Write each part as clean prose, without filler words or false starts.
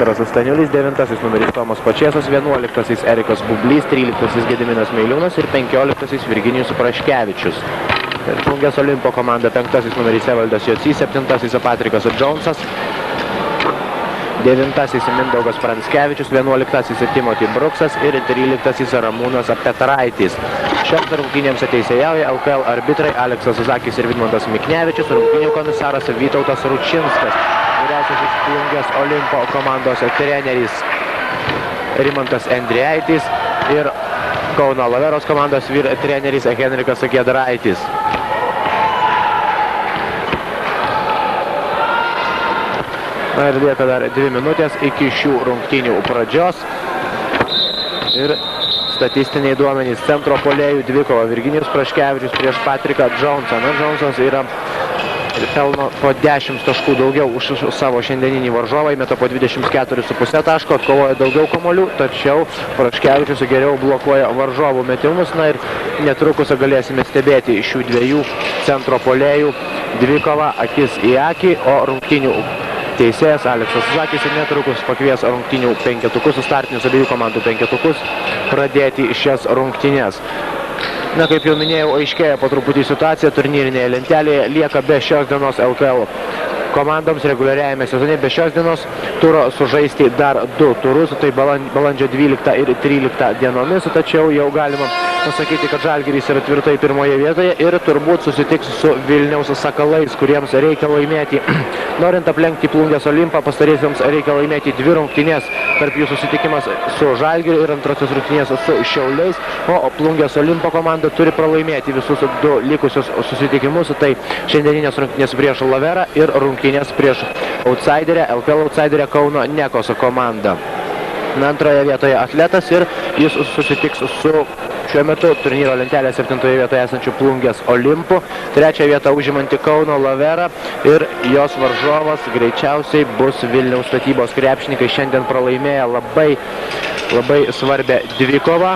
Viktoras Staniulis, 9 numeris Tomas Pačėsas, 11 Erikas Bublys, 13 Gediminas Meiliūnas ir 15 Virginijus Praškevičius. Plungės Olimpo komanda 5 numeris Evaldas Jocys, 7 Patrikas Džonsas, 9 Mindaugas Pranskevičius, 11 Timothy Bruksas ir 13 Ramūnas Petraitis. Šioms rungtynėms teisėjauja LKL arbitrai Aleksas Zakis ir Vidmantas Miknevičius, rungtynių komisaras Vytautas Ručinskas, vyriausiasis Plungės Olimpo komandos treneris Rimantas Endrijaitis ir Kauno Laveros komandos treneris Henrikas Giedraitis. Na ir lieka dar 2 minutės iki šių rungtynių pradžios. Ir statistiniai duomenys centro puolėjų dvikova Virginijus Praškevičius prieš Patriką Džonsą. Na, Džonsas yra pelno po 10 taškų daugiau už savo šiandieninį varžovą, įmeta po 24,5 taško, atkovoja daugiau kamuolių, tačiau Praškevičius geriau blokuoja varžovų metimus. Na ir netrukus galėsime stebėti šių dviejų centro puolėjų dvikovą akis į akį, o rungtynių teisėjas Aleksas Zakis ir netrukus pakvies rungtynių penketukus, startinius abiejų komandų penketukus pradėti šias rungtynes. Na, kaip jau minėjau, aiškėja po truputį situacija turnyrinėje lentelėje, lieka be šios dienos LKL komandoms reguliariajame sezone be šios dienos turo sužaisti dar 2 turus, tai balandžio 12 ir 13 dienomis, tačiau jau galima pasakyti, kad Žalgiris yra tvirtai pirmoje vietoje ir turbūt susitiks su Vilniaus Sakalais, kuriems reikia laimėti. Norint aplenkti Plungės Olimpą, pastariesiems reikia laimėti 2 rungtynės, tarp jų susitikimas su Žalgiriu ir antrosios rungtynės su Šiauliais, o Plungės Olimpo komanda turi pralaimėti visus 2 likusius susitikimus, tai šiandieninės rungtynės prieš Laverą ir rungtynės prieš outsiderę, LKL outsiderę Kauno Nekoso komandą. Antroje vietoje Atletas ir jis susitiks su šiuo metu turnyro lentelė 7 vietoje esančių Plungės Olimpu, 3 vietą užimanti Kauno Lavera ir jos varžovas greičiausiai bus Vilniaus Statybos krepšininkai, šiandien pralaimėję labai svarbią dvikovą.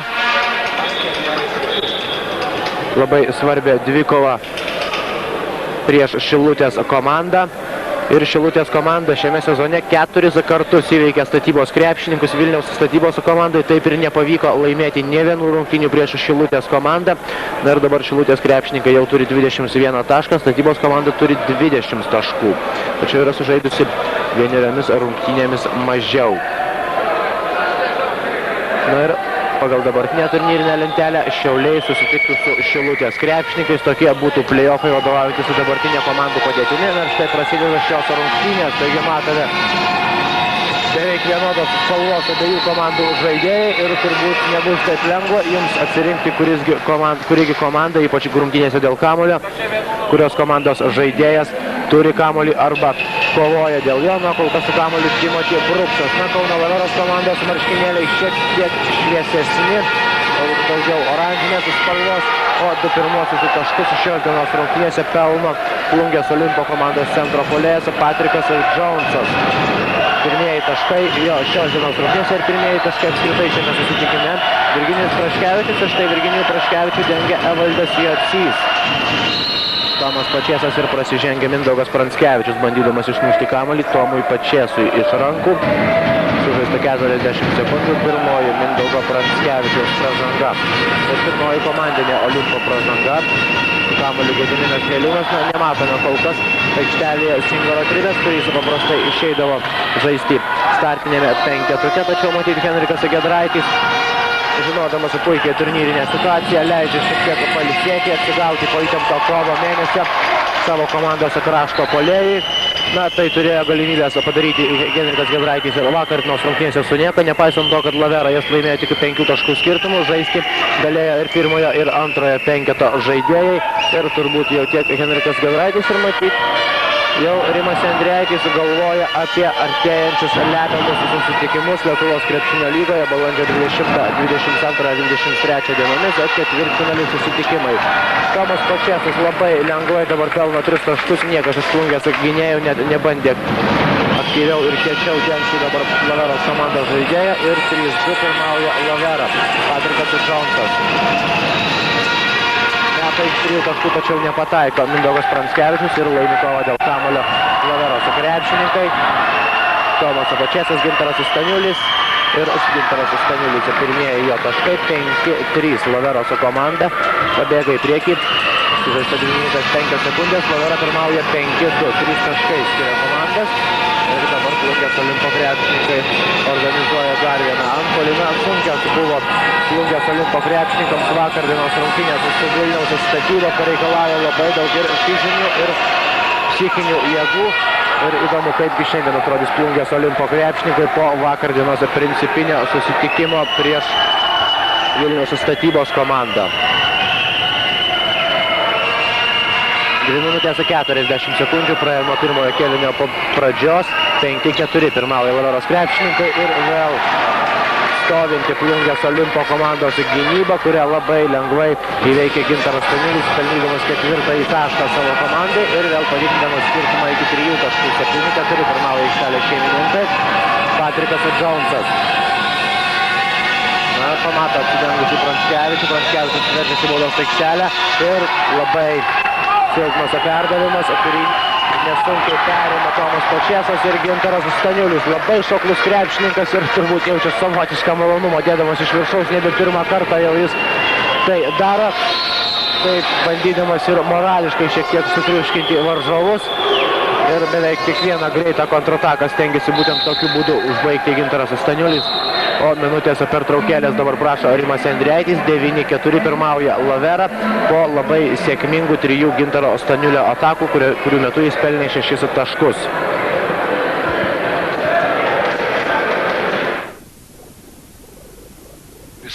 Labai svarbią dvikovą prieš Šilutės komandą. Ir Šilutės komanda šiame sezone 4 kartus įveikė Statybos krepšininkus. Vilniaus Statybos komandai taip ir nepavyko laimėti nė vienų rungtynių prieš Šilutės komandą. Na ir dabar Šilutės krepšininkai jau turi 21 tašką, Statybos komanda turi 20 taškų. Tačiau yra sužaidusi 1 rungtynėmis mažiau. Na ir pagal dabartinę turnyrinę lentelę Šiauliai susitiktų su Šilutės krepšininkais. Tokie būtų play-offai vadovaujantis su dabartinė komandų padėtimi. Ir štai prasideda šios rungtynės. Taigi matome beveik vienodos spalvos abiejų komandų žaidėjai ir turbūt nebus taip lengva jums atsirinkti, kurigi komanda, ypač rungtynėse dėl kamuolio, kurios komandos žaidėjas turi kamuolį arba kovoja dėl jo. Na, kol kas su kamuoliu Timothy Bruksas. Na, Kauno Laveros komandos marškinėliai šiek tiek šviesesni, daugiau oranžinės spalvos, o 2 pirmosius taškus šios dienos rungtynėse pelno Plungės Olimpo komandos centro puolėjas Patrikas Džonsas. Pirmieji taškai jo šios dienos rungtynėse ir pirmieji taškai apskritai šiame susitikime Virginijus Praškevičius, ir štai Virginijų Praškevičių dengia Evaldas Jocys. Tomas Pačėsas ir prasižengia Mindaugas Pranskevičius, bandydamas išmušti kamuolį Tomui Pačėsui iš rankų. Sužaista 40 sekundžių, pirmoji Mindaugo Pranskevičiaus pražanga. Ir pirmoji komandinė Olimpo pražanga. Kamuolį Gediminas Meiliūnas, nematome kol kas aikštelėje Singaro Trivės, kuris paprastai išeidavo žaisti startinėme penketuke, tačiau matyti Henrikas Giedraitis, žinodamas puikiai turnyrinę situaciją, leidžia šiek tiek pailsėti, atsigauti po įtempto kovo mėnesio savo komandos krašto puolėjai. Na, tai turėjo galimybės padaryti Henrikas Giedraitis ir vakar dienos rungtynėse su Nieka, nepaisant to, kad Lavera jas laimėjo tik 5 taškų skirtumų, žaisti galėjo ir pirmojo ir antrojo penketo žaidėjai. Ir turbūt jau tiek Henrikas Giedraitis ir matyti jau Rimas Endrijaitis galvoja apie artėjančius lemiamus susitikimus Lietuvos krepšinio lygoje balandžio 20, 22 ir 23 dienomis, ketvirtfinalių susitikimai. Tomas Pačėsas labai lengvai dabar pelno 3 taškus, niekas iš Plungės gynėjų nebandė aktyviau ir kiečiau dengti dabar Laveros komandos žaidėją ir 3-2 pirmauja Lavera. Patrikas Džonsas. Metai 3 taškų, tačiau nepataiko Mindaugas Pranskevičius ir laimi kovą dėl kamuolio Laveros krepšininkai. Tomas Pačėsas, Gintaras Staniulis ir Gintaras Staniulis ir pirmieji jo taškai, 5-3 Laveroso komanda pabėga į priekį, sužaista 95 sekundės, Lavera pirmauja 5-2, 3 taškai skiria komandas ir dabar Plungės Olimpo krepšininkai organizuoja dar vieną antpuolį. Sunkios buvo Plungės Olimpo krepšininkams vakar dienos rungtynės su Vilniaus Statyba, pareikalauja labai daug ir fizinių ir psichinių jėgų. Ir įdomu, kaipgi šiandien atrodys Plungės Olimpo krepšininkai po vakar dienos principinio susitikimo prieš Vilniaus Statybos komandą. 2 minutės 40 sekundžių praėjo nuo pirmojo kėlinio pradžios. 5-4 pirmauja Laveros krepšininkai ir vėl stovinti Plungės Olimpo komandos gynyba, kurią labai lengvai įveikė Gintaras Staniulis, pelnydamas 4-ąjį tašką savo komandai ir vėl padidindamas skirtumą iki 3 taškų. 7-4 pirmauja aikštelės šeimininkai. Patrikas Džonsas. Pamato apsidengusi Pranckevičių. Pranckevičius veržiasi baudos aikštelę ir labai silpnas perdavimas, kurį nesunkiai perima Tomas Pačėsas ir Gintaras Staniulis. Labai šoklus krepšininkas ir turbūt jaučia savotišką malonumą dėdamas iš viršaus, nebe pirmą kartą jau jis tai daro, taip bandydamas ir morališkai šiek tiek sutriuškinti varžovus. Ir beveik kiekvieną greitą kontrataką stengiasi būtent tokiu būdu užbaigti Gintaras Staniulis. O minutėse pertraukėlės dabar prašo Rimas Endrijaitis. 9-4 pirmauja Lavera po labai sėkmingų 3 Gintaro Staniulio atakų, kurių metu jis pelnė 6 taškus.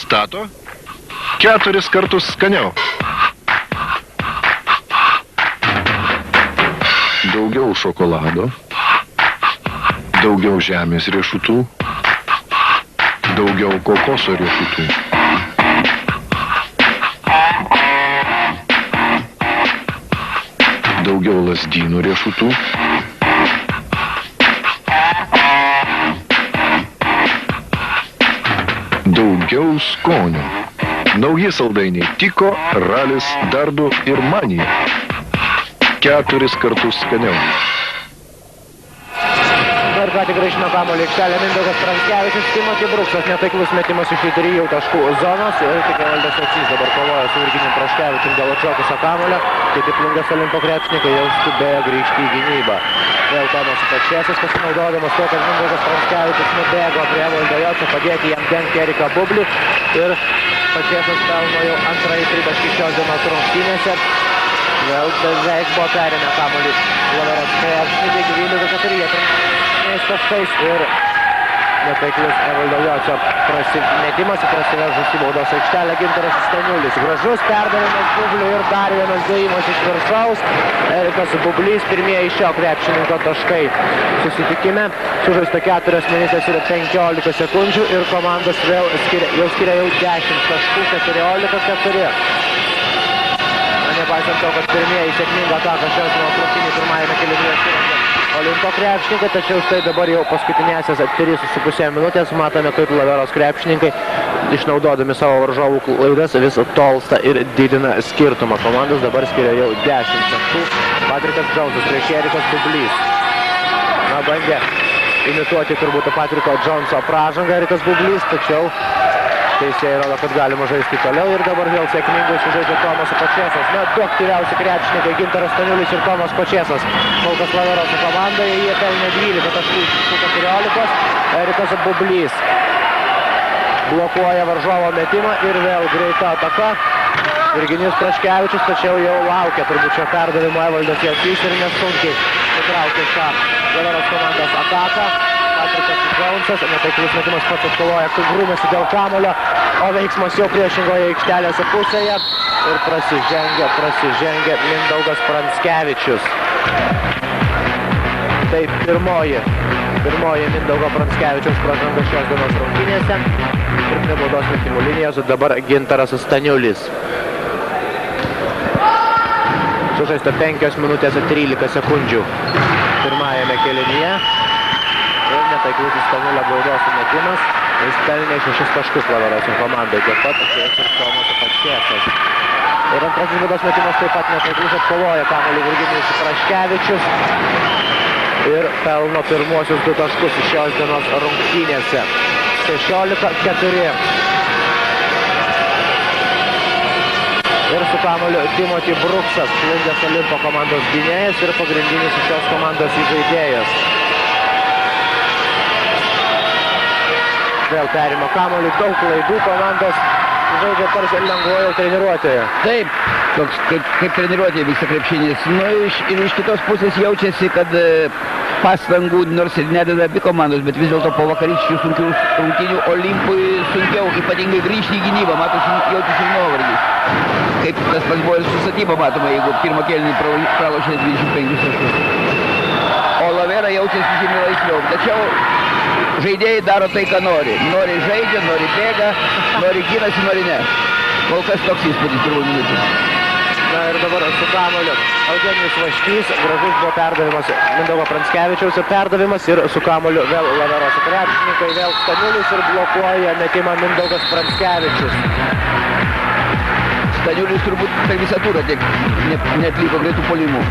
Stato 4 kartus skaniau. Daugiau šokolado, daugiau žemės riešutų, daugiau kokoso riešutų. Daugiau lazdynų riešutų. Daugiau skonio. Nauji saldainiai Tiko, Ralis, Dardu ir Manija. 4 kartus skaniau. Ir ką tik grįžino kamuolį aikštelę Mindaugas Pranckevičius, Timothy Bruksas netaiklus metimas iš 3 taškų zonos ir tik Evaldas Jacys dabar kovoja su Virginijum Praškevičium dėl atšokusio kamuolio, kiti Plungės Olimpo krepšininkai jau skubėjo grįžti į gynybą. Vėl Tomas Pačėsas pasinaudodamas to, kad Mindaugas Pranckevičius nubėgo prie Evaldo Jocio padėti jam dengti Eriką Bublį ir Pačėsas pelno jau antrąjį tritaškį šios dienos rungtynėse. Vėl beveik buvo perėmę kamuolį Laveros krepšininkai, 12-4 pirmais taškais ir netaiklus Evaldo Jocio metimas prasiveržus į baudos aikštelę Gintaras Staniulis. Gražus perdavimas Bubliui ir dar vienas dėjimas iš viršaus. Erikas Bublys, pirmieji šio krepšininko taškai susitikime. Sužaista 4 minutės ir 15 sekundžių ir komandos vėl skiria jau 10 taškų, 14-4. Nepaisant to, kad pirmieji sėkmingą ataką šios dienos rungtynių pirmajame kėlinyje surengė Olimpo krepšininkai, tačiau štai dabar jau paskutinėsias 3,5 minutės matome, kaip Laveros krepšininkai, išnaudodami savo varžovų klaidas, vis tolsta ir didina skirtumą. Komandos dabar skiria jau 10 taškų. Patrikas Džonsas prieš Erikas Bublys. Bandė imituoti turbūt Patriko Džonso pražangą Erikas Bublys, tačiau teisėjai rodo, kad galima žaisti toliau ir dabar vėl sėkmingai sužaidžia Tomas Pačėsas. Du aktyviausi krepšininkai Gintaras Staniulis ir Tomas Pačėsas. Kol kas Laveros komandoje jie pelnė 12 taškų iš 14. Erikas Bublys blokuoja varžovo metimą ir vėl greita ataka. Virginijus Praškevičius, tačiau jau laukia turbūt šio perdavimo Evaldas Jacys ir nesunkiai nutraukė šią Laveros komandos ataką. Patrikas Džonsas, netaiklus metimas pats atkovoja, grūmėsi dėl kamuolio, o veiksmas jau priešingoje aikštelės pusėje ir prasižengia Mindaugas Pranckevičius. Tai pirmoji Mindaugo Pranckevičiaus pražanga šios dienos rungtynėse ir prie baudos metimų linijos dabar Gintaras Staniulis. Sužaista 5 minutės 13 sekundžių pirmajame kėlinyje. Ir netaiklusis Staniulio baudos metimas. Jis pelnė 6 taškus Laveros komandai, tiek pat ir Tomas Pačėsas. Ir antrasis baudos metimas taip pat netaiklus atkovoja kamuolį Virginijus Praškevičius. ir pelno pirmuosius 2 taškus iš šios dienos rungtynėse. 16-4. Ir su kamuoliu Timothy Brooksas, Plungės Olimpo komandos gynėjas ir pagrindinis iš šios komandos įžaidėjas. Vėl perima kamuolį, daug klaidų, komandos žaidžia tarsi lengvojo treniruotėje. Taip, toks kaip treniruotėje vyksta krepšinis. Nu, ir iš kitos pusės jaučiasi, kad pastangų nors ir nededa abi komandos, bet vis dėlto po vakarykščių sunkių rungtynių Olimpui sunkiau, ypatingai grįžti į gynybą, matosi, jaučiasi ir nuovargis. Kaip tas pats buvo ir su Statyba matoma, jeigu pirmą kėlinį pralošė 25 taškus. O Lavera jaučiasi žymiai laisviau. Tačiau žaidėjai daro tai, ką nori. Nori žaidžia, nori bėga, nori ginasi, nori ne. Kol kas toks įspūdis pirmų minučių. Na ir dabar su kamuoliu Eugenijus Vaškys, gražus buvo perdavimas Mindaugo Pranskevičiaus perdavimas ir su kamuoliu vėl Laveros krepšininkai, vėl Staniulis ir blokuoja metimą Mindaugas Pranskevičius. Staniulis turbūt per visą turą tiek neatliko greitų puolimų.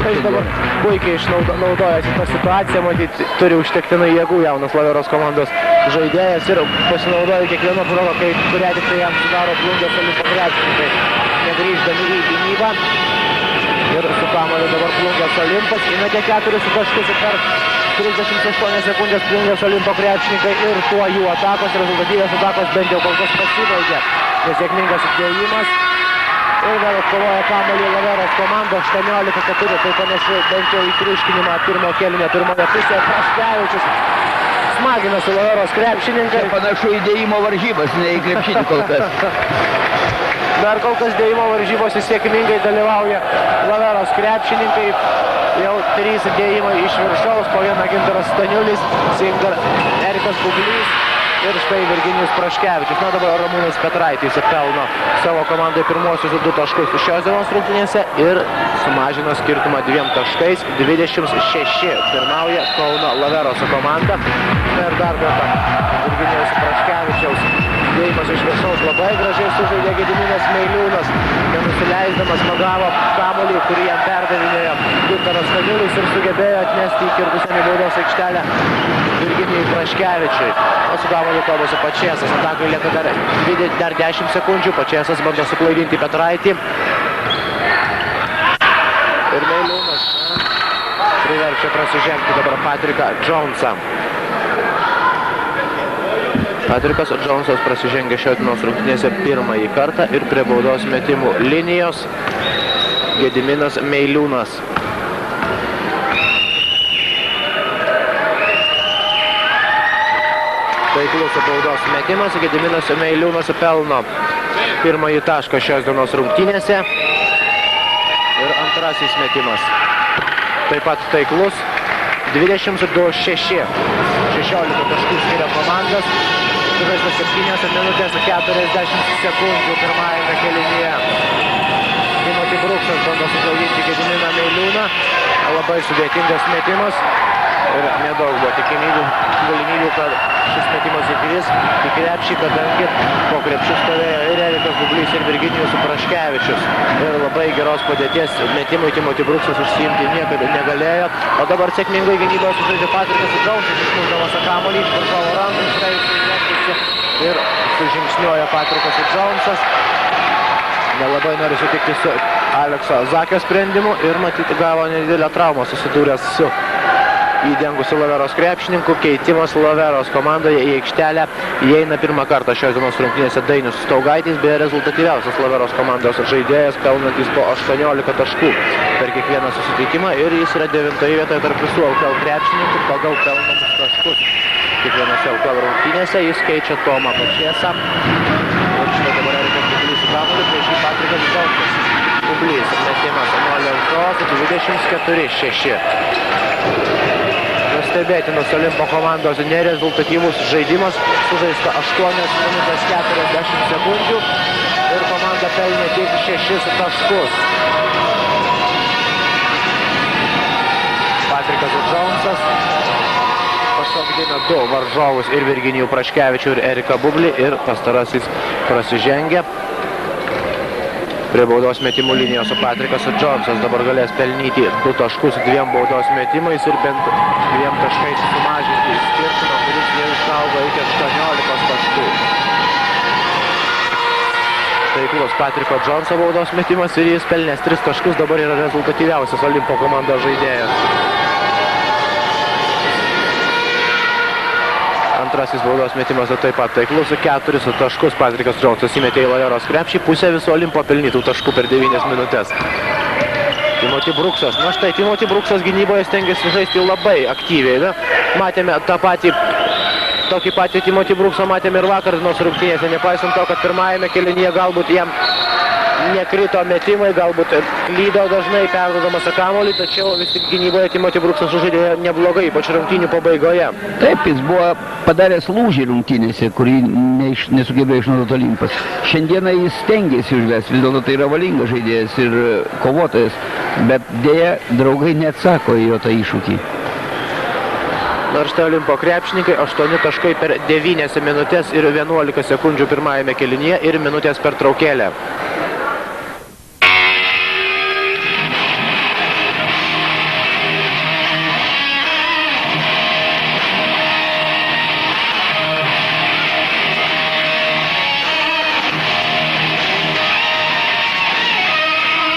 Jis dabar puikiai išnaudojasi tą situaciją, matyt, turi užtektinai jėgų jaunas Laveros komandos žaidėjas ir pasinaudoja kiekvieną progą, kurią tik tai jam sudaro Plungės Olimpo krepšininkai, negrįždami į gynybą. Ir su kamuoliu dabar Plungės Olimpas įmetė 4 taškus per 38 sekundės Plungės Olimpo krepšininkai ir tuo jų atakos, rezultatyvios atakos bent jau kol kas pasibaigė. Nesėkmingas atdėjimas. Ir vėl atkovoja kamuolį Laveros komanda 18-4, tai panašu bent jau į triuškinimą pirmo kėlinio pirmoje pusėje. Praškevičius smagina su Laveros krepšininkai. Čia panašu į dėjimo varžybas, ne į krepšinį kol kas. Dar kol kas dėjimo varžybose sėkmingai dalyvauja Laveros krepšininkai. Jau 3 dėjimai iš viršaus, po vieną Gintaras Staniulis, Erikas Bublys. Ir štai Virginijus Praškevičius. Na dabar Ramūnas Petraitis pelno savo komandai pirmosius 2 taškus šios dienos rungtynėse ir sumažino skirtumą 2 taškais. 26 pirmauja Kauno Laveros komanda. Ir dar kartą Virginijaus Praškevičiaus dėjimas iš viršaus labai gražiai sužaidė Gediminas Meiliūnas. Nenusileisdamas magavo kamuolį, kurį jam perdavinėjo Gintaras Staniulis ir sugebėjo atmesti į kirtusią baudos aikštelę Virginijui Praškevičiui. O su kamuoliu kalbasi Pačėsas. Atakai lieka dar 10 sekundžių. Pačėsas bando suklaidinti Petraitį. Ir Meiliūnas priverčia prasižengti dabar Patriką Džonsą. Patrikas Džonsas prasižengė šios dienos rungtynėse pirmąjį kartą ir prie baudos metimų linijos Gediminas Meiliūnas. Taiklus baudos metimas, Gediminas Meiliūnas pelno pirmąjį tašką šios dienos rungtynėse ir antrasis metimas. Taip pat taiklus 22-6. 16 taškų skiria komandas. Sužaista 7 minutės 40 sekundžių pirmajame kėlinyje. Timothy Brooksas bando suklaidinti Gediminą Meiliūną. Labai sudėtingas metimas. Ir nedaug buvo galimybių, kad šis metimas įkris į krepšį, kadangi po krepšių stovėjo ir Erikas Bublys ir Virginijus Praškevičius. Ir labai geros padėties metimui Timothy Brooksas užsiimti niekaip negalėjo. O dabar sėkmingai gynyboje sužaidė Patrikas Džonsas, išmušdamas kamuolį iš varžovo rankų, štai ir sužingsniuoja Patrikas Džonsas. Nelabai nori sutikti su Alekso Zakio sprendimu ir matyti gavo nedidelę traumą susidūręs su įdengusiu Laveros krepšininku. Keitimas Laveros komandoje į aikštelę įeina pirmą kartą šios dienos rungtynėse Dainius Staugaitis, beje rezultatyviausias Laveros komandos žaidėjas, pelnantis po 18 taškų per kiekvieną susitikimą ir jis yra 9 vietoje tarp visų LKL krepšininkų pagal pelnamus taškus. Kiekvienose LKL rungtynėse jis keičia Tomą Pačėsą. Ir štai dabar Erikas Bublys su kamuoliu, prieš jį Patrikas Džonsas. Bublys metimas nuo lentos 24-6. Stebėtinos Olimpo komandos nerezultatyvus žaidimas, sužaista 8 minutės 40 sekundžių ir komanda pelnė tik 6 taškus. Patrikas Džonsas pašokdina 2 varžovus ir Virginijų Praškevičių ir Eriką Bublį ir pastarasis prasižengia. Prie baudos metimų linijos Patrikas Džonsas dabar galės pelnyti 2 taškus 2 baudos metimais ir bent 2 taškais sumažinti skirtumą, kuris jau išaugo iki 18 taškų. Taiklus Patriko Džonso baudos metimas ir jis pelnęs 3 taškus, dabar yra rezultatyviausias Olimpo komandos žaidėjas. Antrasis baudos metimas taip pat taiklus, 4 taškus Patrikas Džonsas įmetė į Laveros krepšį, pusę viso Olimpo pelnytų taškų per 9 minutės. Timothy Brooksas, na štai Timothy Brooksas gynyboje stengiasi žaisti labai aktyviai, ne? Matėme tokį patį Timothy Brooksą matėme ir vakar dienos rungtynėse, nepaisant to, kad pirmajame kėlinyje galbūt jam nekrito metimai, galbūt klydo dažnai perduodamas kamuolį, tačiau vis tik gynyboje Timothy Brooksas sužaidė neblogai, ypač rungtynių pabaigoje. Taip, jis buvo padaręs lūžį rungtynėse, kurį nesugebėjo išnaudoti Olimpas. Šiandieną jis stengiasi užvesti, vis dėlto tai yra valingas žaidėjas ir kovotojas, bet dėja draugai neatsako į jo tą iššūkį. Nors štai Olimpo krepšininkai 8 taškai per 9 minutės ir 11 sekundžių pirmajame kėlinyje ir minutės per traukėlę.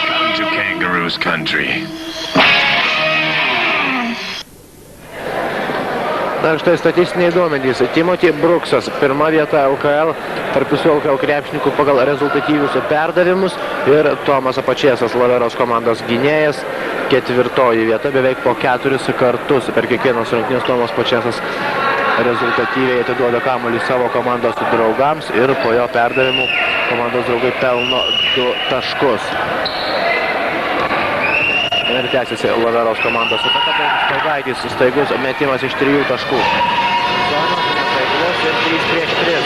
Come to Kangaroos country. Na štai statistiniai duomenys. Timothy Brooksas, pirma vieta LKL, tarp visų LKL krepšininkų pagal rezultatyvius perdavimus ir Tomas Pačėsas, Laveros komandos gynėjas, 4 vieta, beveik po 4 kartus per kiekvienos rungtynės Tomas Pačėsas rezultatyviai atiduoda kamuolį savo komandos draugams ir po jo perdavimų komandos draugai pelno 2 taškus. Ir tęsiasi Laveros komandos ataka, Staugaitis staigus metimas iš 3 taškų. Zonas taiklus ir 3 prieš 3.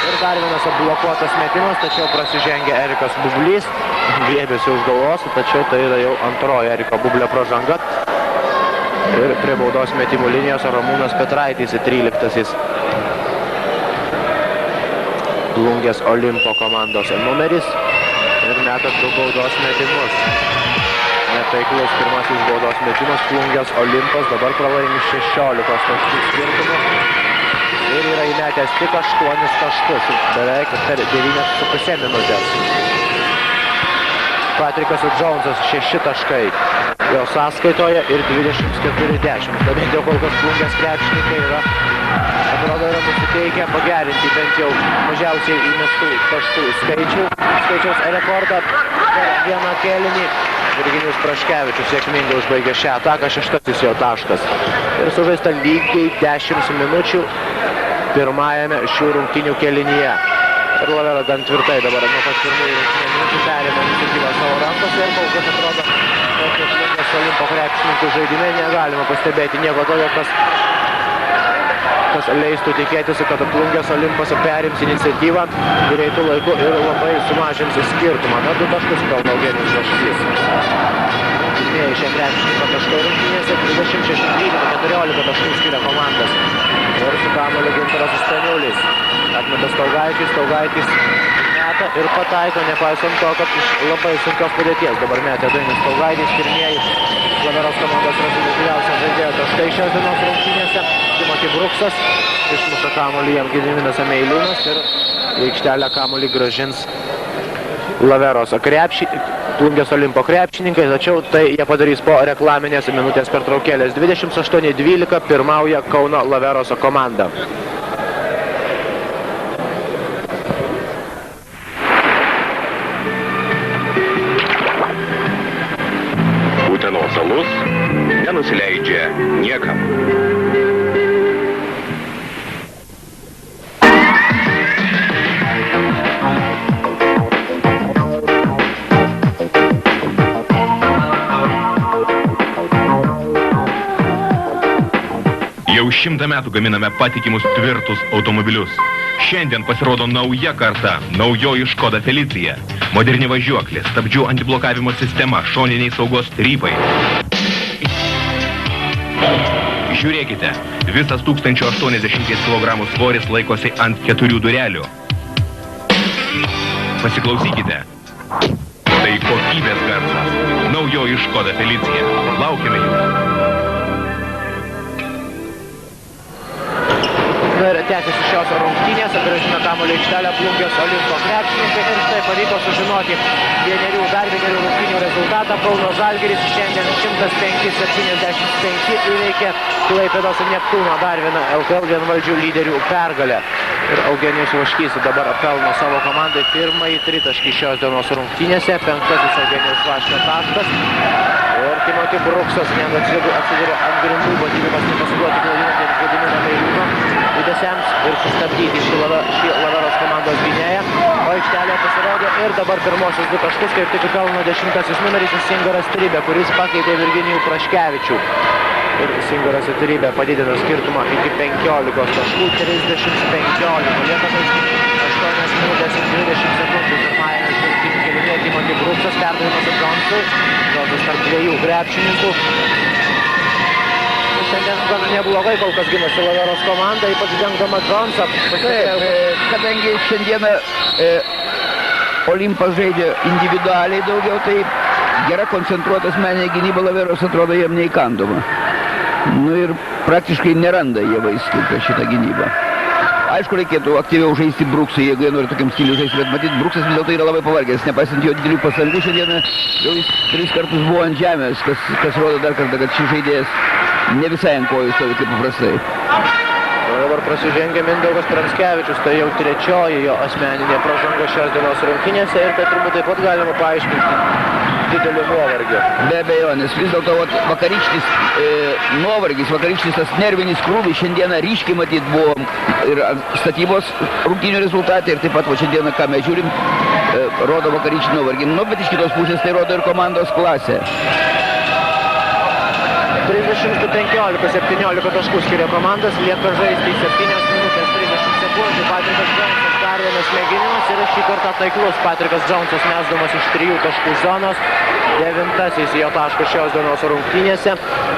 Ir dar vienas blokuotas metimas, tačiau prasižengia Erikas Bublys, griebėsi už galvos, tačiau tai yra jau antroji Eriko Bublio pražanga. Ir prie baudos metimų linijos Ramūnas Petraitis 13. Plungės Olimpo komandos numeris ir meta 2 baudos metimus. Netaiklus pirmasis baudos metimas, Plungės Olimpas dabar pralaimi 16 taškų skirtumu ir yra įmetęs tik 8 taškus, beveik per 9,5 minutės. Patrikas Džonsas 6 taškai jo sąskaitoje ir 24-10. Bent jau kol kas Plungės krepšininkai atrodo yra nusiteikę pagerinti bent jau mažiausiai įmestų taškų skaičiaus rekordą per vieną kėlinį. Virginijus Praškevičius sėkmingai užbaigė šią ataką, 6 jo taškas. Ir sužaista lygiai 10 minučių pirmajame šių rungtynių kėlinyje. Ir Lavera gan tvirtai dabar nuo pat pirmųjų rungtynių minučių perėmė iniciatyvą savo rankose ir kol kas atrodo, kad Plungės Olimpo krepšininkų žaidime negalima pastebėti nieko tokio, kas leistų tikėtis, kad Plungės Olimpas perims iniciatyvą greitų laiku ir labai sumažins skirtumą. Na, 2 taškus pelno Eugenijus Lašys. Pirmieji šią krepšininko taškai rungtynėse 26-12 taškų skiria komandas. Ir su kamuoliu Gintaras Staniulis. Atmeta Staugaitis meta ir pataiko, nepaisant to, kad iš labai sunkios padėties dabar metė Dainis Staugaitis. Pirmieji Laveros komandos rezultatyviausias žaidėjo taškai šios dienos rungtynėse. Timothy Brooksas išmuša kamuolį jam Gediminas Meiliūnas ir į aikštelę kamuolį grąžins Laveros Plungės Olimpo krepšininkai, tačiau tai jie padarys po reklaminės minutės pertraukėlės. 28-12 pirmauja Kauno Laveros komanda. Utenos alus nenusileidžia niekam. Jau 100 metų gaminame patikimus tvirtus automobilius. Šiandien pasirodo nauja karta, naujoji Škoda Felicia. Moderni važiuoklė, stabdžių antiblokavimo sistema, šoniniai saugos strypai. Žiūrėkite, visas 1080 kg svoris laikosi ant 4 durelių. Pasiklausykite. Tai kokybės garsas. Naujoji Škoda Felicia. Laukiame jūsų. Na ir tęsiasi šios rungtynės, grąžina kamuolį aikštelę Plungės Olimpo krepšininkai ir štai pavyko sužinoti dar vienerių rungtynių rezultatą. Kauno Žalgiris šiandien 105-75 įveikė Klaipėdos Neptūno, dar viena LKL vienvaldžių lyderių pergalė. Ir Eugenijus Vaškys dabar pelno savo komandai pirmąjį tritaškį šios dienos rungtynėse, 5. Eugenijus Vaškio taškas. Ir Timothy Bruksas atsiduria ant grindų, bandydamas nepasiduoti klaidinantiems Gedimino Meilūno judesiams ir sustabdyti šį Laveros komandos gynėją. O aikštelėje pasirodė ir dabar pirmosius 2 taškus, kaip tik pelno 10 numeris Singaras Trybė, kuris pakeitė Virginijų Praškevičių. Ir Singaras Trybė padidino skirtumą iki 15 taškų, 30-15. Lieka 8 minutės ir 20 sekundžių pirmajame rungtynių kėlinyje. Timothy Bruksas perdavimas Džonsui. Džonsas tarp dviejų krepšininkų. Šiandien gana neblogai kol kas ginasi Laveros komanda, ypač dengdama Džonsą. Taip, kadangi šiandieną Olimpas žaidžia individualiai daugiau, tai gera koncentruota asmeninė gynyba Laveros atrodo jam neįkandoma. Nu ir praktiškai neranda jie vaistų šitą gynybą. Aišku, reikėtų aktyviau žaisti Bruksui, jeigu jie nori tokiam stiliu žaisti, bet matyt, Bruksas vis dėlto yra labai pavargęs, nepaisant jo didelių pastangų šiandieną, jau jis 3 kartus buvo ant žemės, kas rodo dar kartą, kad šis žaidėjas ne visai ant kojų stovi kaip paprastai. O dabar prasižengia Mindaugas Pranskevičius, tai jau trečioji jo asmeninė pražanga šios dienos rungtynėse ir tai turbūt taip pat galima paaiškinti dideliu nuovargiu. Be abejonės, vis dėlto vakarykštis nuovargis, vakarykštis tas nervinis krūvis šiandieną ryškiai matyt buvo ir statybos rungtynių rezultatai ir taip pat šiandieną, ką mes žiūrim, rodo vakarykštį nuovargį. Nu, bet iš kitos pusės tai rodo ir komandos klasę. 30-15, 17 taškų skiria komandas, lieka žaisti 7 minutės 30 sekundžių. Patrikas Džonsas dar vienas mėginimas ir šį kartą taiklus Patrikas Džonsas mesdamas iš 3 taškų zonos. 9 jo taškas šios dienos rungtynėse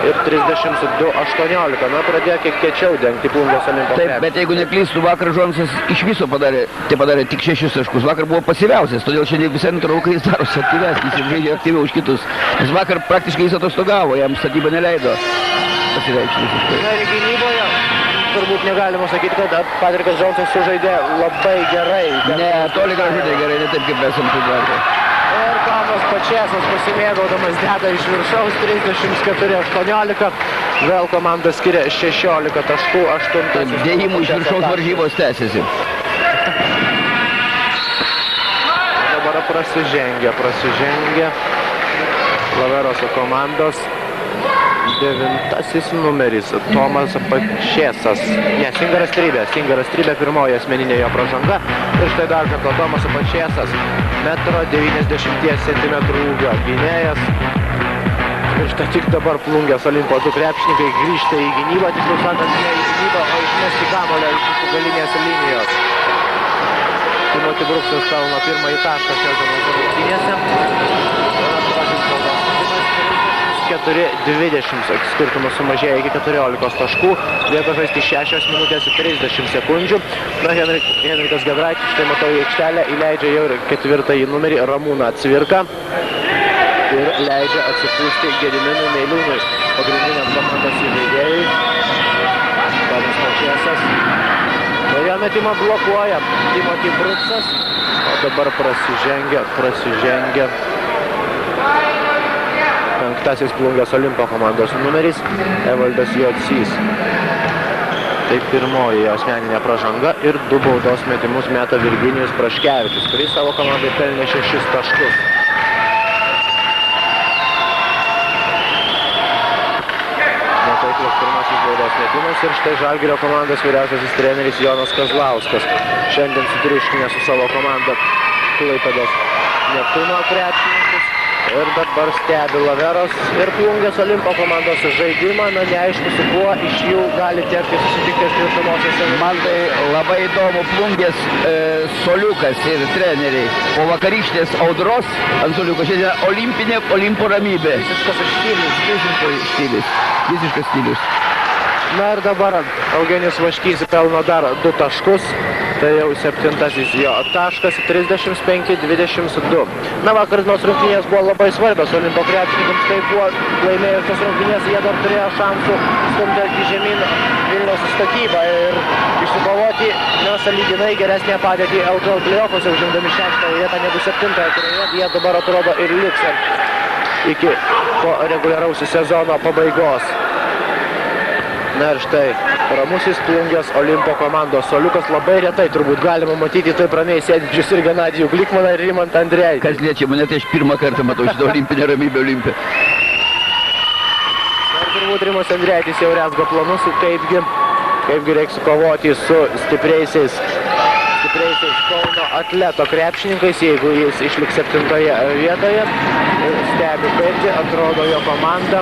ir 32-18. Na, pradėjo kiek kiečiau dengti Plungės Olimpo. Taip, bet jeigu neklystu, vakar Džonsas iš viso padarė tik 6 taškus. Vakar buvo pasyviausias, todėl šiandien visai natūralu, kad jis darosi aktyvesnis ir žaidžia aktyviau už kitus. Nes vakar praktiškai jis atostogavo, jam statyba neleido pasireikšti visiškai. Na ir gynyboje turbūt negalima sakyti, kad Patrikas Džonsas sužaidė labai gerai. Ne, toli gražu negerai, ne taip kaip esam pridarkę. Ir Tomas Pačėsas pasimėgaudamas deda iš viršaus 34-18. Vėl komanda skiria 16 taškų, 8. Dėjimų iš viršaus varžybos tęsiasi. Dabar prasižengia Laveroso komandos 9 numeris Tomas Pačėsas. Ne, Singaras Trybė pirmoji asmeninė jo pražanga. Ir štai dar kartą Tomas Pačėsas, 1,90 cm ūgio gynėjas. Ir štai tik dabar Plungės Olimpo 2 krepšininkai grįžta į gynybą, tiksliau sakant, ne į gynybą, o išmesti kamuolio iš galinės linijos. Timothy Bruksas pelno pirmąjį tašką šios dienos rungtynėse. 4-20 skirtumas sumažėjo iki 14 taškų, lieka žaisti 6 minutės ir 30 sekundžių. Na, Henrikas Giedraitis, štai matau į aikštelę, įleidžia jau ir 4 numerį Ramūną Cvirką ir leidžia atsipūsti Gediminui Meilūnui, pagrindiniam komandos įžaidėjui. Tomas Pačėsas. O jo metimą blokuoja Timothy Bruksas, o dabar prasižengia 5 Plungės Olimpo komandos numeris Evaldas Jocys. Tai pirmoji asmeninė pražanga ir 2 baudos metimus meta Virginijus Praškevičius, kuris savo komandai pelnė 6 taškus. Netaiklus pirmasis baudos metimas ir štai Žalgirio komandos vyriausiasis treneris Jonas Kazlauskas. Šiandien sutriuškinę su savo komanda Klaipėdos Neptūno krepšininkus. Ir dabar stebi Laveros ir Plungės Olimpo komandos žaidimą. Na, neaišku, su kuo iš jų gali tekti susitikti atkrintamosiose. Man tai labai įdomu Plungės Soliukas ir treneriai. Po vakarykštės audros ant Soliuko šiandien Olimpo ramybė. Visiškas stilius. Visiškas stilius. Na ir dabar Eugenijus Vaškys pelno dar 2 taškus. Tai jau 7-asis jo taškas, 35-22. Na, vakar dienos rungtynės buvo labai svarbios Olimpo krepšininkams. Tai buvo laimėjusios rungtynės, jie dar turėjo šansų stumtelti žemyn Vilniaus statybą ir išsikovoti nesąlyginai geresnę padėtį LKL play-offuose, užimdami 6 vietą negu 7, kurioje jie dabar atrodo ir liks iki po reguliaraus sezono pabaigos. Na ir štai ramusis Plungės Olimpo komandos soliukas. Labai retai turbūt galima matyti taip ramiai sėdinčius ir Genadijų Glikmaną ir Rimantą Andrejį. Kas liečia mane, tai aš pirmą kartą matau šitą olimpinę ramybę Olimpiją. Ir turbūt Rimas Andrejtis jau rezga planus, kaipgi reiks kovoti su stipriaisiais Kauno Atleto krepšininkais, jeigu jis išliks 7 vietoje. Stebi, kaipgi atrodo jo komanda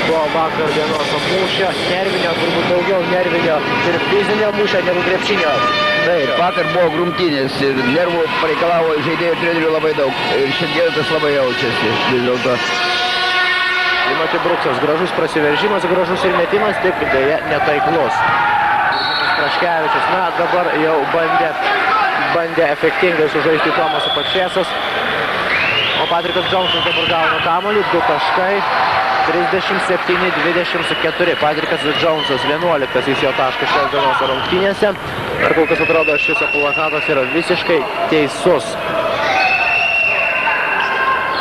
po vakar dienos mūšio, nervinio, turbūt daugiau nervinio ir fizinio mūšio negu krepšinio. Taip, vakar buvo grumtynės ir nervų pareikalavo žaidėjų ir trenerių labai daug. Ir šiandien tas labai jaučiasi vis dėlto. Rimantė Bruksas, gražus prasiveržimas, gražus ir metimas, tik dėja netaiklus. Praškevičius, na dabar jau bandė efektingai sužaisti Tomas Pačėsas. O Patrikas Džonsas dabar gauna kamuolį, 2 taškai, 37-24. Patrikas Džonsas 11-asis jo taškas šios dienos rungtynėse. Ir kol kas atrodo, šis apulakatas yra visiškai teisus.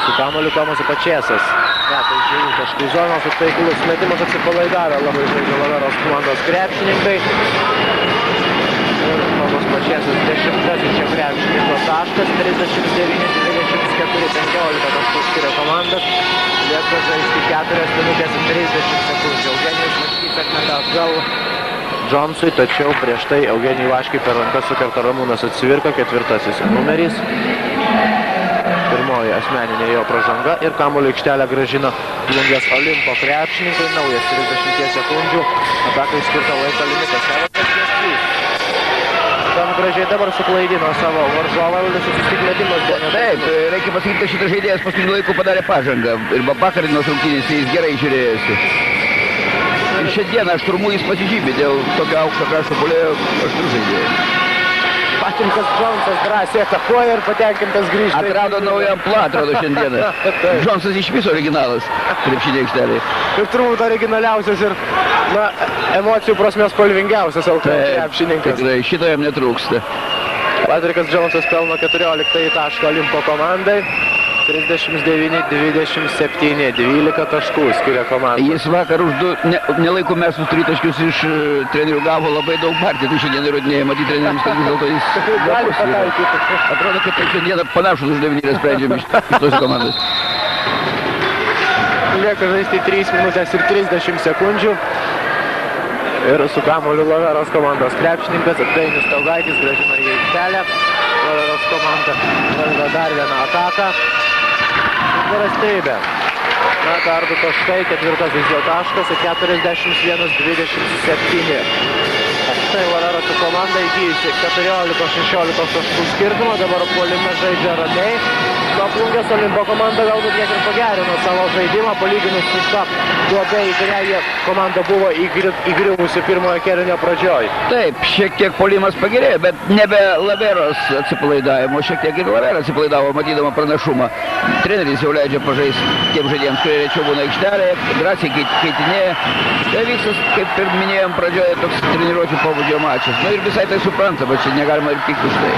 Su kamuoliu Tomas Pačėsas. Tai 2 taškų zonos ir taiklus metimas atsipalaidavę labai žaidžia Laveros komandos krepšininkai. Ir Tomas Pačėsas 10-asis čia krepšininko taškas, 39-24, 15 taškų skiria komandas. Lieka žaisti 4 minutės 30 sekundžių. Eugenijus Vaškys atmeta atgal Džonsui, tačiau prieš tai Eugenijui Vaškiui per rankas sukerta Ramūnas Atsivirka, 4-asis numeris. Pirmoji asmeninė jo pražanga ir kamuolio aikštelę grąžina Plungės Olimpo krepšininkai. Naujas 30 sekundžių. Atakai skirta laiko limitas. Gan gražiai dabar suklaidino savo varžovą, susistik metimas buvo netaiklus. Taip, reikia pasakyti, kad šitas žaidėjas paskutiniu laiku padarė pažangą. Ir vakar dienos rungtynėse jis gerai žiūrėjosi. Ir šiandieną šturmų jis pasižymė dėl tokio aukšto krašto puolėjo aštrų žaidėjų. Patrikas Džonsas drąsiai atakuoja ir patenkintas grįžta. Atrado naują amplą, atrodo šiandieną. Džonsas iš viso originalas krepšinio aikštelėje. Ir turbūt originaliausias ir, na, emocijų prasmės spalvingiausias LKL krepšininkas. Tikrai, šito jam netrūksta. Patrikas Džonsas pelno 14 tašką Olimpo komandai. 39-27, 12 taškų skiria komandai. Jis vakar už 2 nelaikų mestus 3 taškius iš trenerių gavo labai daug partijų. Tai šiandien įrodinėja, matyti treneriams, kad vis dėlto jis gali pataikyti. Atrodo, kad šiandieną panašus uždaviniai sprendžiami iš tos komandos. Lieka žaisti 3 minutės ir 30 sekundžių. Ir su kamuoliu Laveros komandos krepšininkas Dainius Taugaitis grąžina į aikštelę. Laveros komanda valdo dar vieną ataką. Geras Treibė. Na, dar 2 taškai, 4-asis jo taškas, 41-27. Štai Laveros komanda įgyjusi 14-16 taškų skirtumą, dabar puolime žaidžia ramiai. Plungės Olimpo komanda galbūt net ir pagerino savo žaidimą, palyginus su tą duobę, į kurią komanda buvo įgriuvusi pirmojo kėlinio pradžioj. Taip, šiek tiek puolimas pagerėjo, bet nebe Laveros atsipalaidavimo, šiek tiek ir Lavera atsipalaidavo, matydama pranašumą. Treneris jau leidžia pažaisti tiem žaidėjams, kurie rečiau būna aikštelėje, drąsiai keitinėja. Tai vyksta, kaip ir minėjom pradžioje, toks treniruočių pobūdžio mačas. Na ir visai tai suprantama, čia negalima ir pykti už tai.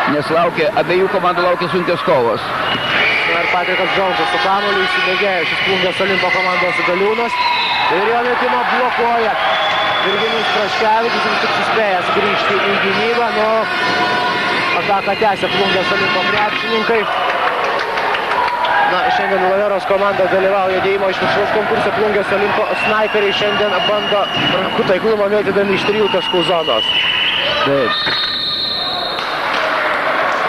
Nes abiejų komandų laukia sunkios kovos. Na ir Patrikas Džonsas su kamuoliu įsibėgėjo šis Plungės Olimpo komandos galiūnas. Ir jo metimą blokuoja Virginijus Praškevičius, jis tik suspėjęs grįžti į gynybą. Nu, ataką tęsia Plungės Olimpo krepšininkai. Na, šiandien Laveros komanda dalyvauja dėjimo iš viršaus konkurse. Plungės Olimpo snaiperiai šiandien bando rankų taiklumą mėtydami iš 3 taškų zonos. Taip.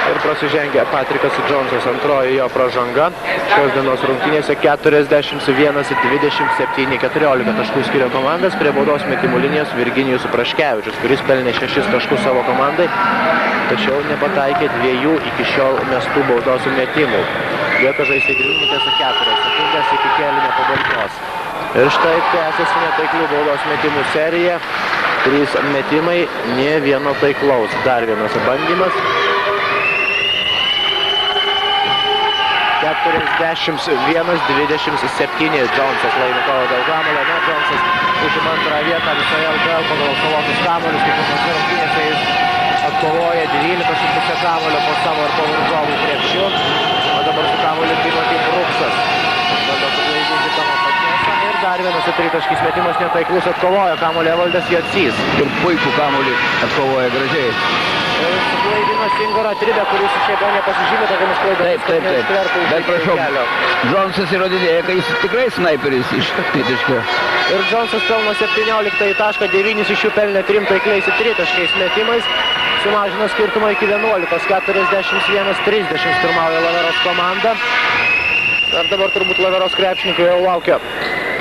Ir prasižengia Patrikas Džonsas, antroji jo pražanga. Šios dienos rungtynėse 41-27, 14 taškų skiria komandas. Prie baudos metimų linijos Virginijus Praškevičius, kuris pelnė 6 taškus savo komandai, tačiau nepataikė 2 iki šiol mestų baudos metimų. Lieka žaisti 2 minutės 4 sekundės iki kėlinio pabaigos. Ir štai tęsiasi netaiklių baudos metimų serija. 3 metimai, nė vieno taiklaus. Dar vienas bandymas. 41-27. Džonsas laimi kovą dėl kamuolio. Na, Džonsas užima antrą vietą visoje LKL pagal atkovotus kamuolius. Kaip pirmose rungtynėse jis atkovoja 12,5 kamuolio po savo ir po varžovų krepšių. O dabar su kamuoliu Timothy Brooksas. Bando suklaidinti Tomą Patiesą. Ir dar vienas tritaškis metimas netaiklus atkovoja kamuolį Evaldas Jocys. Ir puikų kamuolį atkovoja gražiai. Suklaidino Singorą Tribę, kuris šiaip jau nepasižymė tokiamis klaidomis. Taip. Bet prašau, Džonsas įrodinėja, kad jis tikrai snaiperis iš tritaškio. Ir Džonsas pelno 17 tašką, 9 iš jų pelnė 3 taikliais tritaškiais metimais. Sumažino skirtumą iki 11, 41-30 pirmauja Laveros komanda. Ir dabar turbūt Laveros krepšininkai jau laukia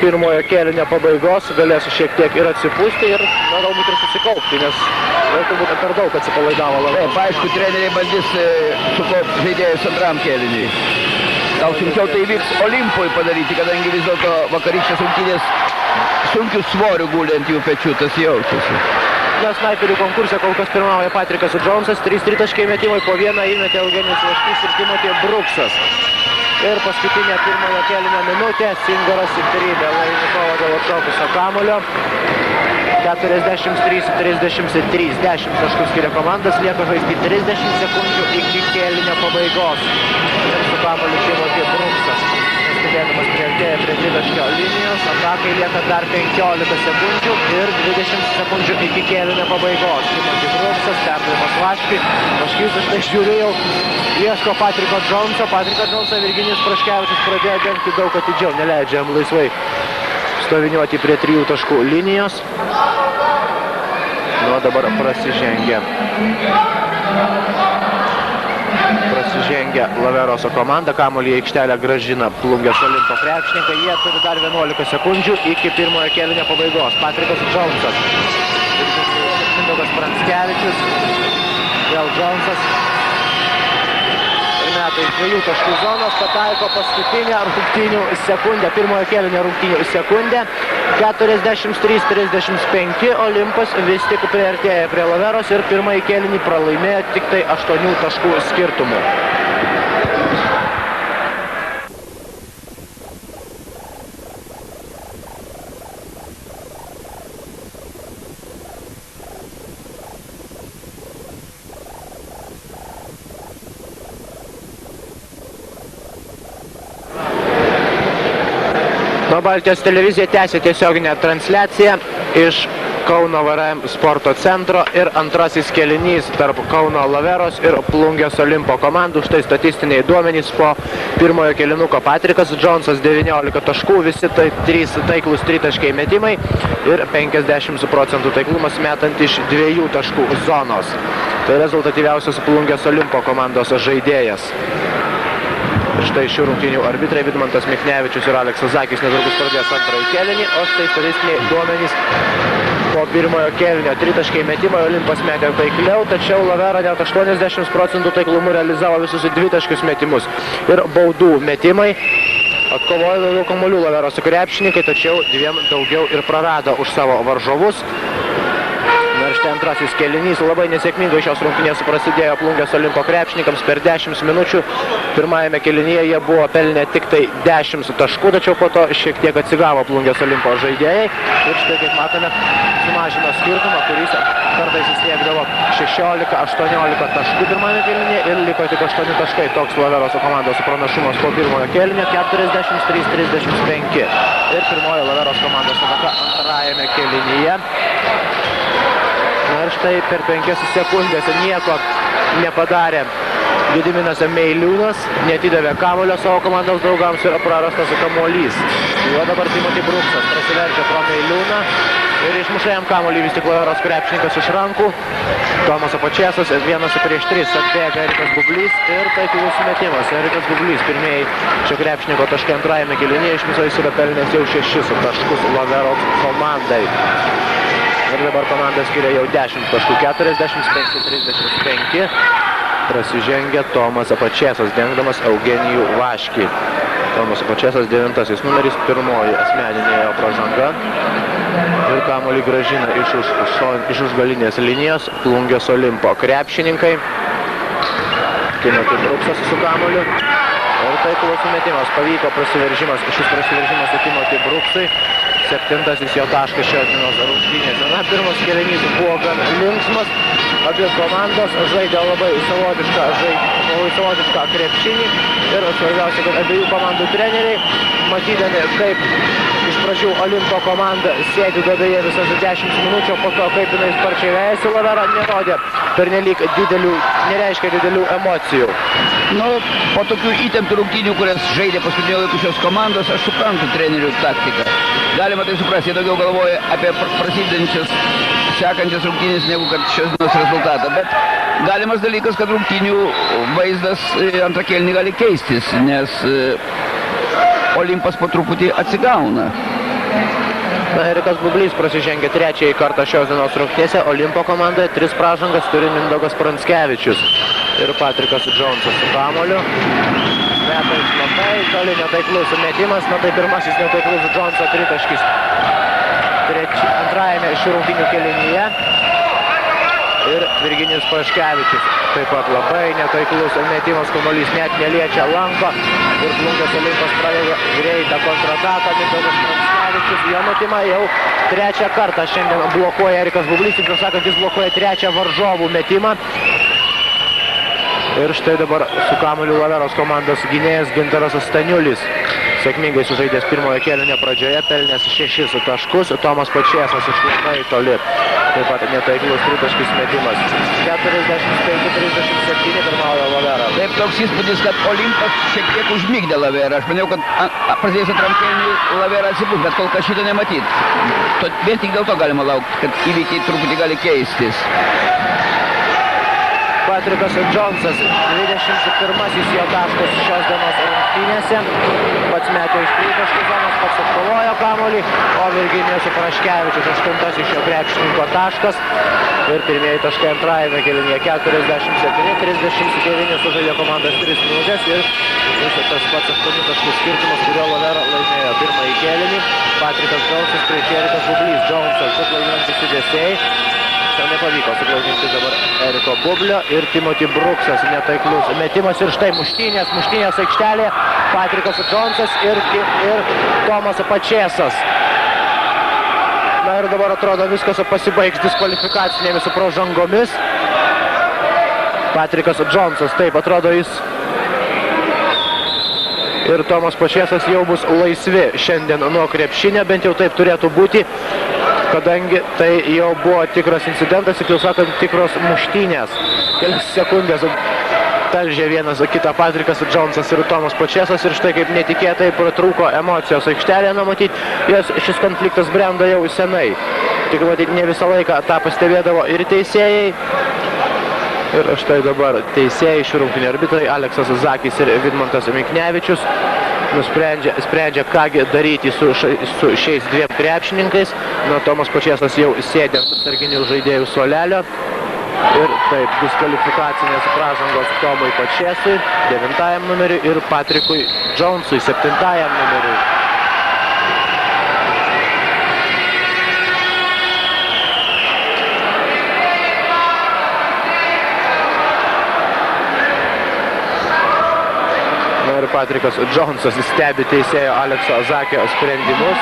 pirmojo kėlinio pabaigos, galės šiek tiek ir atsipūsti ir galbūt ir susikaupti, nes turbūt per daug atsipalaidavo Laveros. Taip, aišku, treneriai bandys sukaupti žaidėjus antram kėliniui. Gal sunkiau tai vyks Olimpui padaryti, kadangi vis dėlto vakarykštės rungtynės sunkių svorių guli ant jų pečių, tas jaučiasi. Snaiperių konkurse kol kas pirmauja Patrikas Džonsas, 3 tritaškiai metimai, po vieną įmetė Eugenijus Vaškys ir Timothy Brooksas. Ir paskutinė pirmojo kėlinio minutė, Singoras Tribė laimi kovą dėl atšokusio kamuolio. 43-33, 10 taškų skiria komandas, lieka žaisti 30 sekundžių iki kėlinio pabaigos. Ir su kamuoliu Timothy Brooksas. Stebėdamas priartėja prie tritaškio linijos, atakai lieka dar 15 sekundžių ir 20 sekundžių iki kėlinio pabaigos. Timothy Brooksas, perdavimas Vaškiui. Vaškys aš tai žiūrėjau, ieško Patriko Džonso. Patriką Džonsą Virginijus Praškevičius pradėjo dengti daug atidžiau, neleidžia jam laisvai stoviniuoti prie 3 taškų linijos. Nu, dabar prasižengia Laveroso komanda, kamuolį į aikštelę grąžina Plungės Olimpo krepšininkai, jie turi dar 11 sekundžių iki pirmojo kėlinio pabaigos. Patrikas Džonsas, Mindaugas Pranskevičius, vėl Džonsas, ir metai 2 taškų zonos, pataiko paskutinę rungtynių sekundę, pirmojo kėlinio rungtynių sekundę, 43-35, Olimpas vis tik priartėja prie Laveros ir pirmąjį kėlinį pralaimėjo tik tai 8 taškų skirtumų. Baltijos televizija tęsia tiesioginę transliaciją iš Kauno VRM sporto centro ir antrasis kėlinys tarp Kauno Laveros ir Plungės Olimpo komandų. Štai statistiniai duomenys po pirmojo kėlinuko. Patrikas Džonsas 19 taškų, visi 3 taiklus tritaškiai metimai ir 50% taiklumas metant iš 2 taškų zonos. Tai rezultatyviausias Plungės Olimpo komandos žaidėjas. Ir štai šių rungtynių arbitrai Vidmantas Michnevičius ir Aleksas Zakis netrukus pradės antrąjį kėlinį, o štai statistiniai duomenys po pirmojo kėlinio. Tritaškiai metimai, Olimpas metė taikliau, tačiau Lavera net 80% taiklumu realizavo visus 2 taškius metimus. Ir baudų metimai atkovojo daugiau kamuolių Laveros krepšininkai, tačiau 2 daugiau ir prarado už savo varžovus. Na ir štai antrasis kėlinys, labai nesėkmingai šios rungtynės prasidėjo Plungės Olimpo krepšininkams per 10 minučių. Pirmajame kėlinyje jie buvo pelnę tik tai 10 taškų, tačiau po to šiek tiek atsigavo Plungės Olimpo žaidėjai. Ir štai, kaip matome, sumažino skirtumą, kuris kartais siekdavo 16-18 taškų pirmajame kėlinyje ir liko tik 8 taškai. Toks Laveros komandos pranašumas po pirmojo kėlinio, 43-35. Ir pirmojo Laveros komandos ataka antrajame kėlinyje. Na ir štai per 5 sekundės nieko nepadarė Gediminas Meiliūnas, neatidavė kamuolio savo komandos draugams ir prarastas kamuolys. Jo dabar Timothy Brooksas prasiveržia pro Meiliūną ir išmuša jam kamuolį vis tik Laveros krepšininkas iš rankų. Tomas Apačėsas 1-3 atbėga Erikas Bublys ir taiklus metimas. Erikas Bublys pirmieji šio krepšininko taškai antrajame kėlinyje, iš viso jis yra pelnęs jau 6 taškus Laveros komandai. Ir dabar komanda skiria jau 10 taškų, 45-35. Prasižengia Tomas Apačėsas, dengdamas Eugenijų Vaškį. Tomas Pačėsas 9 numeris, pirmoji asmeninė jo pražanga. Ir kamuolį grąžina iš užgalinės linijos Plungės Olimpo krepšininkai. Timothy Bruksas su kamuoliu. Ir taiklus sumetimas. Pavyko prasiveržimas. Šis prasiveržimas su Timothy Bruksui. 7 jo taškas šios dienos rungtynėse. Na, pirmas kėlinys buvo gan linksmas. Abi komandos žaidė labai savotišką krepšinį. Ir svarbiausia, kad abiejų komandų treneriai, matydami, kaip iš pradžių Olimpo komanda sėdi duobėje visas 10 minučių, po to kaip jinai sparčiai vejasi Laverą, nerodė pernelyg nereiškia didelių emocijų. Nu, po tokių įtemptų rungtynių, kurias žaidė paskutinio laiku šios komandos, aš suprantu trenerių taktiką. Galima tai suprasti, jie daugiau galvoja apie prasidedančias sekančias rungtynės negu kad šios dienos rezultatą. Bet galimas dalykas, kad rungtynių vaizdas antrą kėlinį gali keistis, nes Olimpas po truputį atsigauna. Na, Erikas Bublys prasižengė trečiąjį kartą šios dienos rungtynėse. Olimpo komandoje 3 pražangas turi Mindaugas Pranckevičius ir Patrikas Džonsas su kamuoliu. Meta iš labai toli netaiklus metimas. Na, tai pirmasis netaiklus Džonso tritaškis antrajame šių rungtynių kėlinyje. Ir Virginijus Paškevičius taip pat labai netaiklus metimas, kamuolys net neliečia lanko. Ir Plungės Olimpas pradeda greitą kontrataką. Mindaugas Pranckevičius jo metimą jau trečią kartą šiandien blokuoja Erikas Bublys. Tiksliau sakant, jis blokuoja trečią varžovų metimą. Ir štai dabar su kamuoliu Laveros komandos gynėjas Gintaras Staniulis. Sėkmingai sužaidęs pirmojo kėlinio pradžioje, pelnęs 6 taškus. Tomas Pačėsas iš labai toli. Taip pat netaiklus tritaškis metimas. 45-37 pirmauja Lavera. Taip, toks įspūdis, kad Olimpas šiek tiek užmigdė Laverą. Aš maniau, kad prasidėjus antram kėliniui Lavera atsibus, bet kol kas šito nematyt. Vien tik dėl to galima laukti, kad įvykiai truputį gali keistis. Patrikas Džonsas, 21 jo taškas šios dienos rungtynėse. Pats metė iš tritaškų zonos, pats atkovojo kamuolį, o Virginijus Praškevičius 8 šio krepšininko taškas. Ir pirmieji taškai antrajame kėlinyje 47-39 sužaidė komandas 3 minutės. Ir tas pats 8 taškų skirtumas, kurio Lavera laimėjo pirmąjį kėlinį. Patrikas Džonsas prieš Erikas Bublys. Džonsas suklaidinantis judesiai. Čia nepavyko suklaidinti dabar Eriko Bublio ir Timothy Bruksas netaiklus metimas. Ir štai muštynės aikštelė. Patrikas Džonsas ir Tomas Pačėsas. Na ir dabar atrodo viskas pasibaigs diskvalifikacinėmis pražangomis. Patrikas Džonsas, taip atrodo jis ir Tomas Pačėsas jau bus laisvi šiandien nuo krepšinio, bent jau taip turėtų būti, kadangi tai jau buvo tikras incidentas, tiksliau sakant, tikros muštynės. Kelias sekundės talžė vienas kitą Patrikas Džonsas ir Tomas Pačėsas ir štai kaip netikėtai pratrūko emocijos aikštelėje, na matyt, šis konfliktas brendo jau senai. Tik matyt, ne visą laiką tą pastebėdavo ir teisėjai. Ir štai dabar teisėjai šių rungtynių arbitrai Aleksas Zakis ir Vidmantas Miknevičius sprendžia, kągi daryti su šiais dviem krepšininkais. Na, Tomas Pačėsas jau sėdė ant atsarginių žaidėjų suolelio. Ir taip, diskvalifikacinės pražangos Tomui Pačėsui 9 numeriui ir Patrikui Džonsui 7 numeriui. Ir Patrikas Džonsas stebi teisėjo Alekso Zakio sprendimus,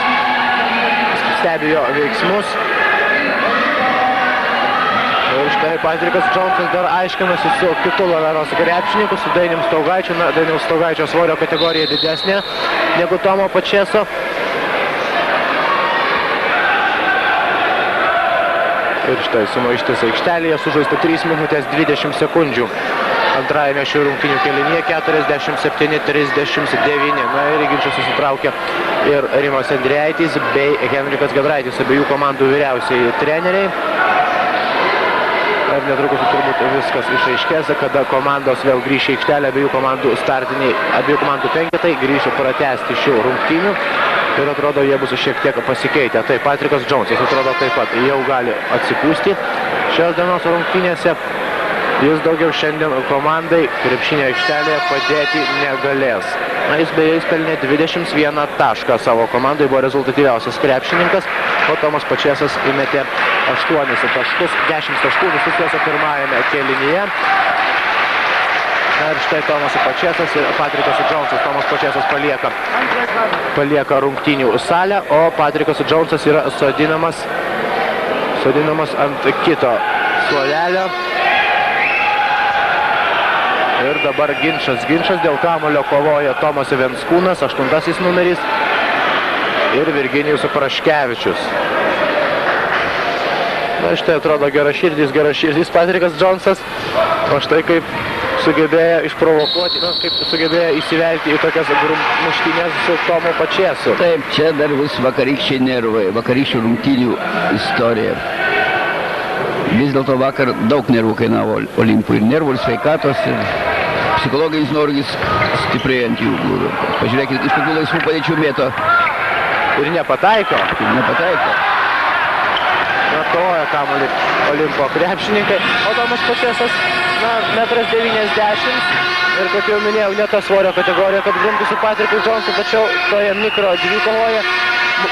stebi jo veiksmus. Ir štai Patrikas Džonsas dar aiškinasi su kitu Laveros krepšininku, su Dainium Staugaičiu. Na, Dainiaus Staugaičio svorio kategorija didesnė negu Tomo Pačėso. Ir štai sumaištis aikštelėje, sužaista 3 minutės 20 sekundžių. Antrajame šių rungtynių kėlinyje 47-39. Na ir į ginčą susitraukė ir Rimas Endrijaitis bei Henrikas Gedraitis, abiejų komandų vyriausiai treneriai. Ir netrukus turbūt viskas išaiškės, kada komandos vėl grįš į aikštelę, abiejų komandų penketai grįžo pratęsti šių rungtynių. Ir atrodo, jie bus šiek tiek pasikeitę. Tai Patrikas Džonsas atrodo taip pat jau gali atsipūsti šios dienos rungtynėse. Jis daugiau šiandien komandai krepšinio aikštelėje padėti negalės. Na, jis beje pelnė 21 tašką savo komandai, buvo rezultatyviausias krepšininkas, o Tomas Pačėsas įmetė 8 taškus, 10 taškų visus juose pirmajame kėlinyje. Na ir štai Tomas Pačėsas ir Patrikas Džonsas. Tomas Pačėsas palieka rungtynių salę, o Patrikas Džonsas yra sodinamas ant kito suolelio. Ir dabar ginčas dėl kamuolio kovoja Tomas Venskūnas, 8 numeris, ir Virginijus Praškevičius. Na, štai atrodo geraširdis Patrikas Džonsas, o štai kaip sugebėjo išprovokuoti, kaip sugebėjo įsivelti į tokias muštynės su Tomu Pačėsu. Taip, čia dar bus vakarykščiai nervai, vakarykščių rungtynių istorija. Vis dėlto vakar daug nervų kainavo Olimpui, ir nervų, ir sveikatos, ir psichologinis nuovargis stiprėjant jų. Pažiūrėkit, iš tokių laisvų padėčių mėto. Ir nepataiko. Na, kovoja kamuolį Olimpo krepšininkai, o Tomas Pačėsas, 1,90 m. Ir kaip jau minėjau, ne ta svorio kategorija, kad grumti su Patriku Džonsu, tačiau toje mikro dvikovoje,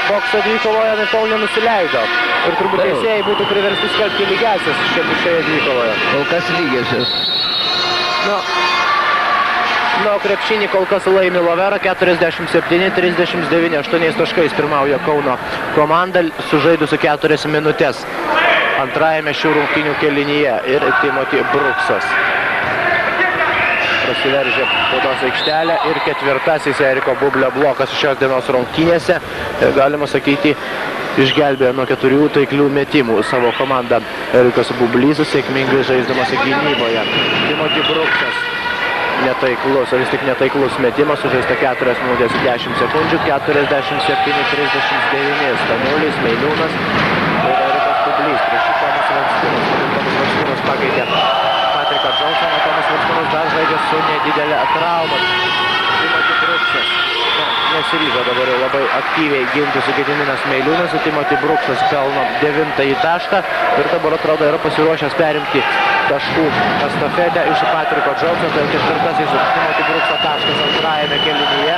bokso dvikovoje Nepal nenusileido. Ir turbūt teisėjai būtų priversti skelbti lygiasias šioje dvikovoje. Kol kas lygiasias. Na, krepšinį kol kas laimi Lovera, 47-39, 8 taškais pirmauja Kauno komanda, sužaidusi 4 minutės antrajame šių rungtynių kėlinyje, ir Timothy Brooksas prasiveržė baudos aikštelę, ir 4. Eriko Bublio blokas šios dienos rungtynėse, galima sakyti, išgelbėjo nuo 4 taiklių metimų savo komandą. Erikas Bublys sėkmingai žaisdamas gynyboje. Timothy Brooksas netaiklus, vis tik netaiklus metimas, sužaista 4 minutės 10 sekundžių, 47-39, Staniulis, Meiliūnas ir Erikas Bublys. Prieš šį Tomas Venskūnas pakeitė Patriką Džonsoną, Tomas Venskūnas dar žaidė su nedidelė trauma. Timothy Brooksas nesiryžo dabar jau labai aktyviai ginti su Gediminas Meiliūnas, Timothy Brooksas pelno 9 tašką ir dabar atrodo yra pasiruošęs perimti taškų estafetę iš Patriko Džonso, tai 4. Timothy Brookso taškas antrajame kėlinyje,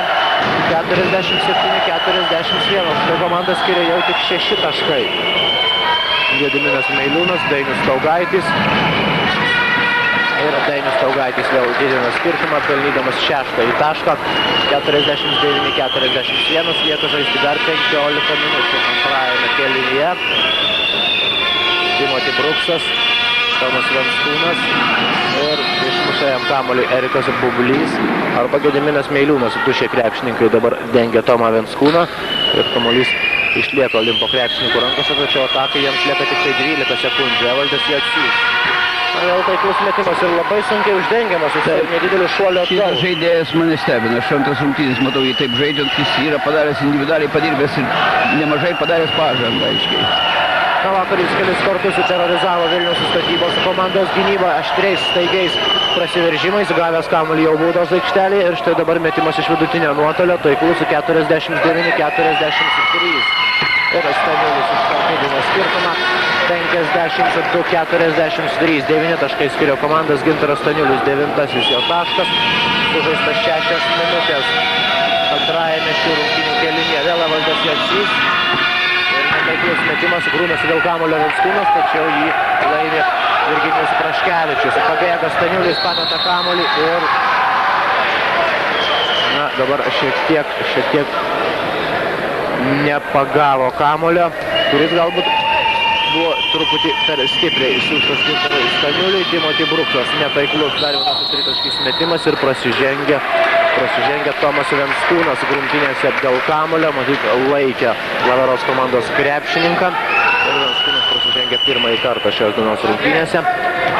47-41, tai komanda skiria jau tik 6 taškai. Gediminas Meiliūnas, Dainius Staugaitis. Ir Dainius Staugaitis vėl didina skirtumą, pelnydamas 6 tašką, 49-41, lieka žaisti dar 15 minučių antrajame kėlinyje. Timothy Brooksas, Tomas Venskūnas ir išmuša jam kamuolį Erikas Bublys arba Gediminas Meiliūnas. Du šie krepšininkai dabar dengia Tomą Venskūną ir kamuolys išlieka Olimpo krepšininkų rankose, tačiau atakai jiems lieka tik tai 12 sekundžių. Evaldas Jacys. Vėl taiklus metimas ir labai sunkiai uždengiamas, jis nedideliu šuoliu atgal. Šitas žaidėjas mane stebina. Aš antras rungtynės matau jį taip žaidžiant, jis yra padaręs individualiai padirbęs ir nemažai padaręs pažangą, aiškiai. Na, vakar jis kelis kartus suterorizavo Vilniaus statybos komandos gynybą aštriais, staigiais prasiveržimais, gavęs kamuolį jau baudos aikštelėje ir štai dabar metimas iš vidutinio nuotolio, taiklus su 49-43. Ir Staniulis iškartydino skirtumą, 52-43, 9 taškai skirio komandas, Gintaras Staniulis 9 jo taškas, sužaistas 6 minutės antrajame šių rungtynių kėlinyje. Vėl Evaldas Jacys ir netaiklus metimas, grūmėsi dėl kamuolio Venskūnas, tačiau jį laimi Virginijus Praškevičius. Pabėga Staniulis, pameta kamuolį ir na, dabar šiek tiek nepagavo kamuolio, kuris galbūt buvo truputį per stipriai išsiųstas Gintarui Staniuliui. Timothy Brooksas netaiklus dar vienas tritaškis metimas ir prasižengia Tomas Venskūnas grumtynėse dėl kamuolio, matyt laikė Lavaros komandos krepšininką ir Venskūnas prasižengia pirmąjį kartą šios dienos rungtynėse.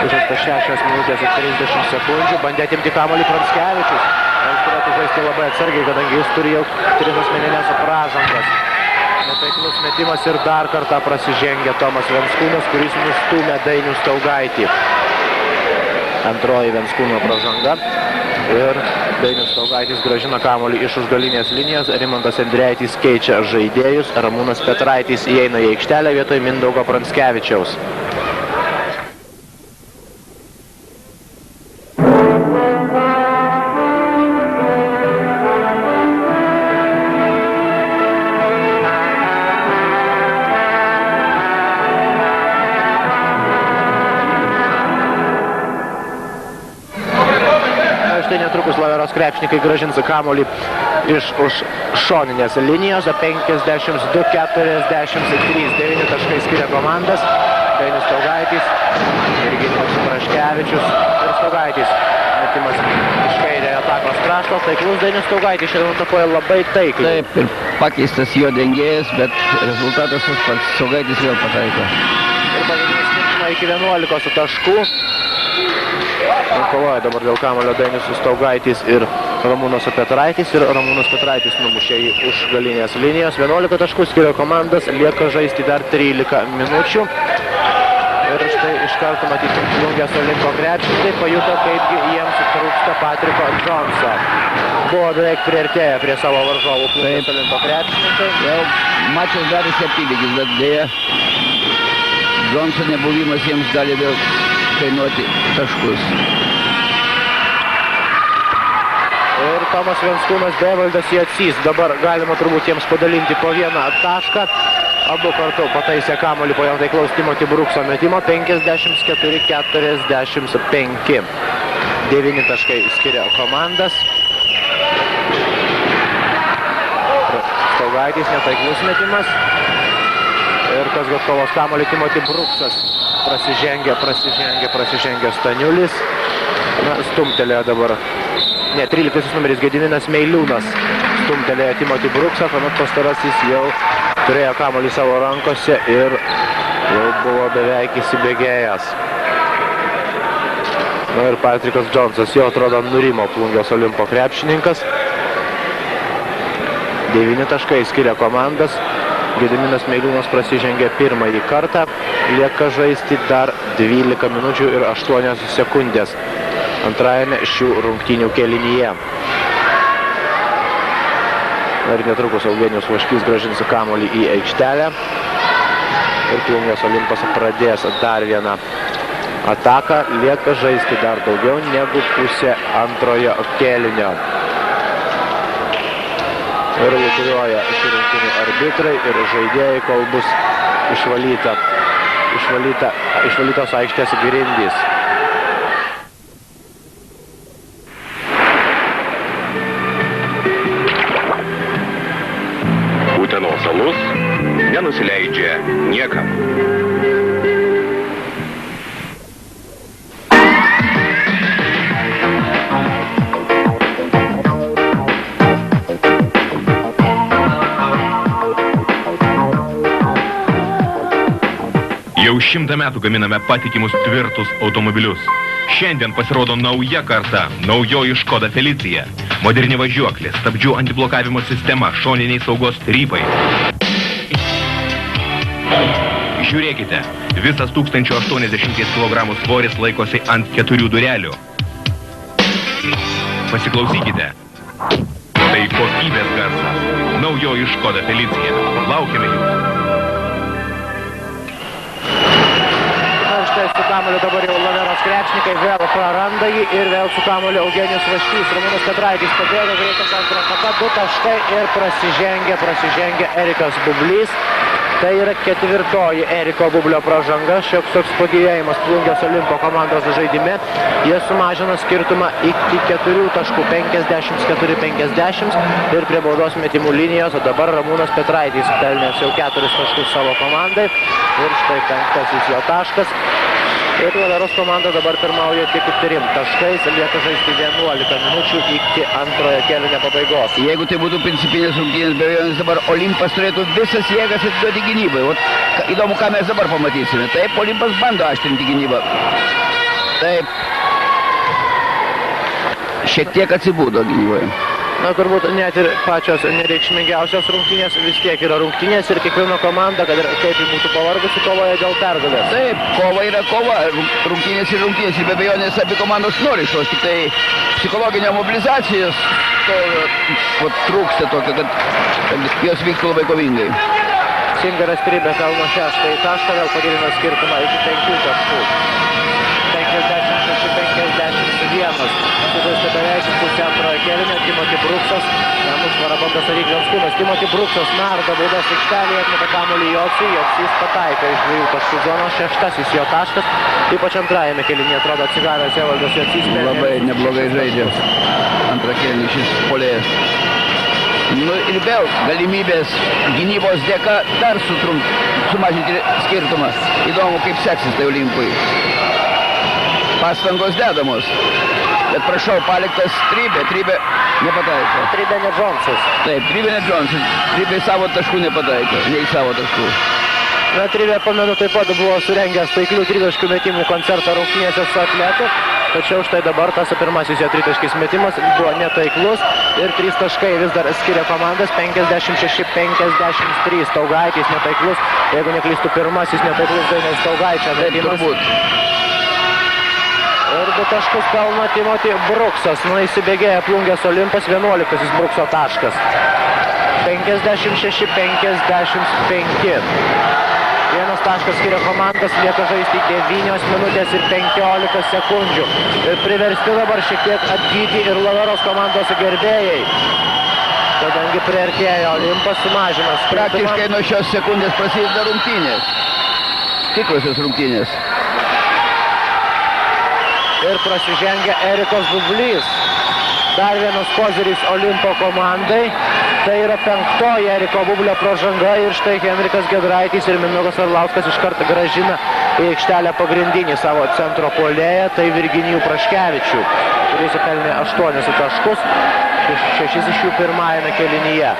Sužaista 6 minutės ir 30 sekundžių, bandė atimti kamuolį Pranskevičius. Jis turėtų žaisti labai atsargiai, kadangi jis turi jau 3 asmeninės pražangas. Netaiklus metimas ir dar kartą prasižengia Tomas Venskūnas, kuris nustūmė Dainių Staugaitį. Antroji Venskūno pražanga ir Dainius Staugaitis grąžina kamuolį iš užgalinės linijos. Rimantas Endreitis keičia žaidėjus, Ramūnas Petraitis įeina į aikštelę vietoj Mindaugo Pranskevičiaus. štai netrukus Laveros krepšininkai grąžins kamuolį iš už šoninės linijos. 52-43, 9 taškai skiria komandas. Dainius Staugaitis, Virginijus Praškevičius ir Staugaitis. Metimas iš kairėje atakos krašto. Taiklus Dainius Staugaitis šiandien atakuoja labai taikliai. Taip, ir pakeistas jo dengėjas, bet rezultatas tas pats. Staugaitis vėl pataiko. Ir pagrindinis skirtumą iki 11 taškų. Kovoja dabar dėl kamuolio Dainius Staugaitis ir Ramūnas Petraitis. Ir Ramūnas Petraitis numušė jį už galinės linijos. 11 taškų skiria komandas, lieka žaisti dar 13 minučių. Ir štai iš karto matyti Plungės Olimpo krepšininkai pajuto, kaipgi jiems trūksta Patriko Džonso. Buvo beveik priartėję prie savo varžovų Plungės Olimpo krepšininkai. Jau mačas darėsi apylygis, bet dėja Džonso nebuvimas jiems gali vėl kainuoti taškus. Ir Tomas Venskūnas bei Evaldas Jacys. Dabar galima turbūt jiems padalinti po vieną tašką. Abu kartu pataisė kamuolį po jau taiklaus Timothy Brookso metimo. 54-45. 9 taškai skiria komandas. Staugaitis netaiklus metimas. Ir kas Gatkovos kamuolį Timothy Brooksas. Prasižengė Staniulis. Na, stumtelėjo dabar. Ne, 13 numeris Gediminas Meiliūnas. Stumtelėjo Timothy Brooksą, kuomet pastarasis jau turėjo kamuolį savo rankose ir jau buvo beveik įsibėgėjęs. Na ir Patrikas Džonsas jau atrodo nurimo Plungės Olimpo krepšininkas. 9 taškai skiria komandas. Gediminas Meiliūnas prasižengė pirmąjį kartą. Lieka žaisti dar 12 minučių ir 8 sekundės antrajame šių rungtynių kėlinyje. Ir netrukus Eugenijus Vaškys grąžins kamuolį į aikštelę. Ir Plungės Olimpas pradės dar vieną ataką. Lieka žaisti dar daugiau negu pusė antrojo kėlinio. Ir lūkuriuoja šių rungtynių arbitrai ir žaidėjai, kol bus išvalytos aikštės grindys. Utenos Alus nenusileidžia niekam. Jau 100 metų gaminame patikimus tvirtus automobilius. Šiandien pasirodo nauja karta, naujoji Škoda Felicia. Moderni važiuoklė, stabdžių antiblokavimo sistema, šoniniai saugos strypai. Žiūrėkite, visas 1080 kg svoris laikosi ant 4 durelių. Pasiklausykite. Tai kokybės garsas. Naujoji Škoda Felicia. Laukiame jų. Su kamuoliu dabar jau Laveros krepšininkai vėl praranda jį ir vėl su kamuoliu Eugenijus Vaškys. Ramūnas Petraitis pabėgo greitas antrą ataka, 2 taškai ir prasižengė Erikas Bublys. Tai yra 4 Eriko Bublio pražanga, šioks toks pagyvėjimas Plungės Olimpo komandos žaidime. Jie sumažino skirtumą iki 4 taškų, 54-50 ir prie baudos metimų linijos. O dabar Ramūnas Petraitis pelnęs jau 4 taškus savo komandai ir štai 5 jo taškas. Ir Laveros komanda dabar pirmauja tik 3 taškais, lieka žaisti 11 minučių iki antrojo kėlinio pabaigos. Jeigu tai būtų principinės rungtynės, be abejonės dabar Olimpas turėtų visas jėgas atiduoti gynybai. Įdomu, ką mes dabar pamatysime. Taip, Olimpas bando aštrinti gynybą. Taip. Šiek tiek atsibūdo gynyboje. Na, turbūt net ir pačios nereikšmingiausios rungtynės vis tiek yra rungtynės ir kiekviena komanda, kad ir kaip ji būtų pavargusi, kovoja dėl pergalės. Taip, kova yra kova, rungtynės ir rungtynės ir be abejonės abi komandos nori iš tos, tik tai psichologinio mobilizacijos to trūksta tokio, kad jos vyktų labai kovingai. Singaras Tribė pelno 6 tašką, vėl padidino skirtumą iki 5 taškų. 56-51. Sužaista beveik pusė antrojo kėlinio, Timothy Brooksas užvarą bando Saryklių Venskūnas. Timothy Bruksas nardo baudos aikštelėje, atmeta kamuolį Jocui. Jocys pataiko iš 2 taškų zonos, 6 jo taškas. Ypač antrajame kėlinyje atrodo atsigavęs Evaldas Jocys. Labai neblogai žaidžia antrą kėlinį šis puolėjas. Nu ir vėl galimybės gynybos dėka dar sumažinti skirtumą. Įdomu, kaip seksis tai Olimpui. Pastangos dedamos. Bet prašau, paliktas Trybė nepataiko. Trybė ne Džonsas. Taip, Trybė ne Džonsas. Trybė savo taškų nepataiko, ne į savo taškų. Na, Trybė, pamenu, taip pat buvo surengęs taiklių tritaškių metimų koncertą rungtynėse su Atletu. Tačiau štai dabar tas pirmasis jo tritaškis metimas buvo netaiklus ir 3 taškai vis dar skiria komandas. 56-53 Staugaitis netaiklus. Jeigu neklystu, pirmasis netaiklus Dainiaus Staugaičio metimas. Turbūt. Ir 2 taškus pelno Timothy Bruksas. Nu, įsibėgėja Plungės Olimpas, 11 Brukso taškas. 56-55. 1 taškas skiria komandas, lieka žaisti 9 minutės ir 15 sekundžių. Ir priversti dabar šiek tiek atgyti ir Laveros komandos gerbėjai. Kadangi priartėjo Olimpas, sumažina skirtumą. Praktiškai nuo šios sekundės prasideda rungtynės. Tikrosios rungtynės. Ir prasižengia Erikas Bublys. Dar vienas koziris Olimpo komandai. Tai yra 5 Eriko Bublio pražanga ir štai Henrikas Giedraitis ir Mindaugas Arlauskas iš karto grąžina į aikštelę pagrindinį savo centro puolėją, tai Virginijų Praškevičių, kuris pelnė 8 taškus, 6 iš jų pirmajame kėlinyje.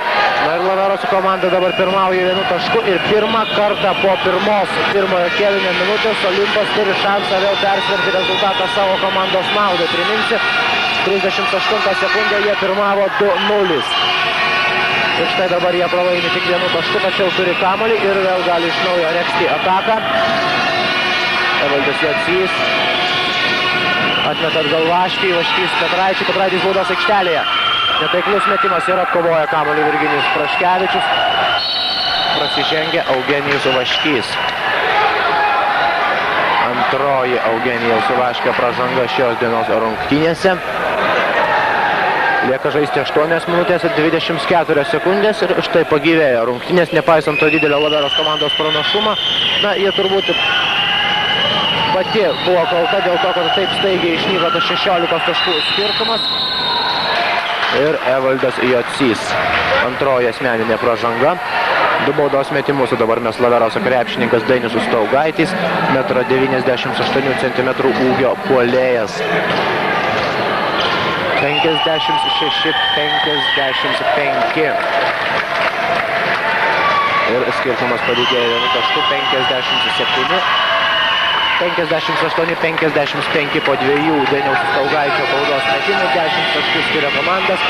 Na ir Laveros komanda dabar pirmauja 1 tašku ir pirmą kartą po pirmojo kėlinio minutės Olimpas turi šansą vėl persverti rezultatą savo komandos naudai. Priminsiu, 38 sekundę jie pirmavo 2-0. Ir štai dabar jie pralaimi tik 1 tašku, tačiau turi kamuolį ir vėl gali iš naujo regzti ataką. Evaldas Jocys atmeta atgal Vaškį, Vaškys Petraitis baudos aikštelėje. Netaiklus metimas ir atkovoja kamuolį Virginijus Praškevičius. Prasižengia Eugenijus Vaškys. Antroji Eugenijaus Vaškio pražanga šios dienos rungtynėse. Lieka žaisti 8 minutės ir 24 sekundės ir štai pagyvėjo rungtynės, nepaisant to didelio Laveros komandos pranašumą. Na, jie turbūt pati buvo kalta dėl to, kad taip staigiai išnyko tas 16 taškų skirtumas. Ir Evaldas Jocys. Antroji asmeninė pražanga. 2 baudos metimus dabar mes Laveros krepšininkas Dainius Staugaitis, 1,98 cm ūgio puolėjas. 56-55. Ir skirtumas padidėjo 1 tašku, 58-55 po 2 Dainiaus Staugaičio baudos metimų, 10 taškų skiria komandas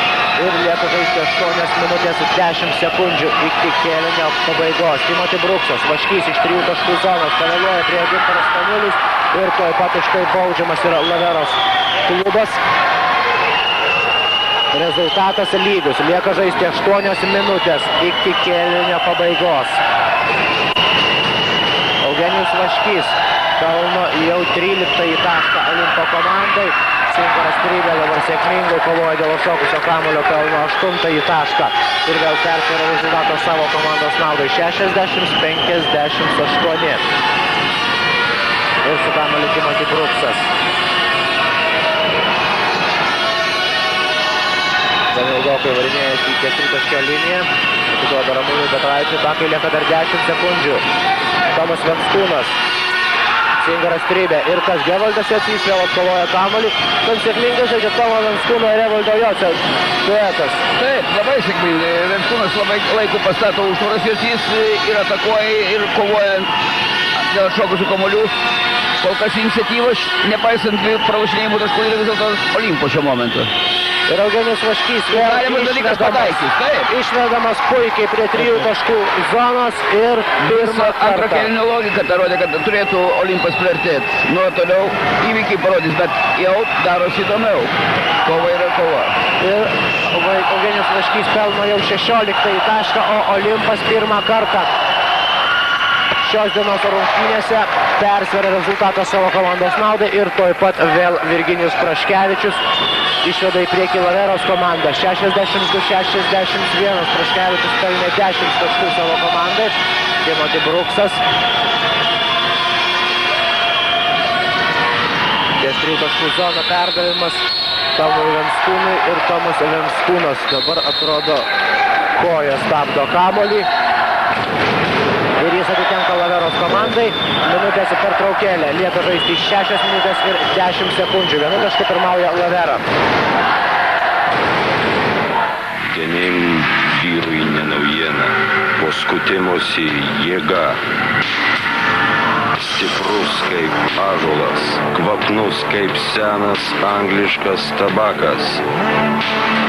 ir lieka žaisti 8 minutės 10 sekundžių iki kėlinio pabaigos. Timothy Bruksas, Vaškys iš 3 taškų zonos, pavėluoja prie Gintaras Stanulis ir tuoj pat už tai baudžiamas yra Laveros klubas. Rezultatas lygus, lieka žaisti 8 minutės iki kėlinio pabaigos. Eugenijus Vaškys pelno jau 13 tašką Olimpo komandai. Sinkaras Trybė dabar sėkmingai kovoja dėl šokusio kamuolio, pelno 8 tašką. Ir vėl persvėra rezultatą savo komandos naudai 60-58. Ir su kamuoliu Timothy Bruksas. Gan ilgokai varinėjasi į 4-taškio liniją. Atiduoda Ramūnui Petraičiui, takai lieka dar 10 sekundžių. Tomas Venskūnas. Singaras Trybė ir kas Gevaldas Jocys vėl atkovoja kamuolį. Gan sėkmingai žaidžia Tomo Venskūno ir Evaldo Jocio duetas. Taip, labai sėkmingai. Venskūnas labai laiku pastato užtvaras, Jocys ir atakuoja ir kovoja dėl šokusių kamuolių. Kol kas iniciatyvos, nepaisant pralašinėjimų taškų, yra vis dėlto Olimpo šiuo momentu. Ir Eugenijus Vaškys vėl išvedamas puikiai prie 3 taškų zonos ir pirmą Antro kartą. kėlinio logika ta rodė, kad turėtų Olimpas priartėti. Nu, toliau įvykiai parodys, bet jau darosi įdomiau. Kova yra kova. Ir Eugenijus Vaškys pelno jau 16 tašką, o Olimpas pirmą kartą šios dienos rungtynėse persveria rezultatą savo komandos naudai ir tuoj pat vėl Virginijus Praškevičius išveda į priekį Laveros komandą. 62-61. Praškevičius pelnė 10 taškų savo komandai. Timothy Brooksas. Ties 3 taškų zoną perdavimas Tomui Venskūnui ir Tomas Venskūnas dabar atrodo koja stabdo kamuolį. Ir jis atitenka Laveros komandai. Minutės pertraukėlė. Lieka žaisti 6 minutės ir 10 sekundžių. 1 tašką pirmauja Lavera. Vieniem vyrui ne naujiena. Po skutimosi jėga. Stiprus kaip ąžuolas. Kvapnus kaip senas angliškas tabakas.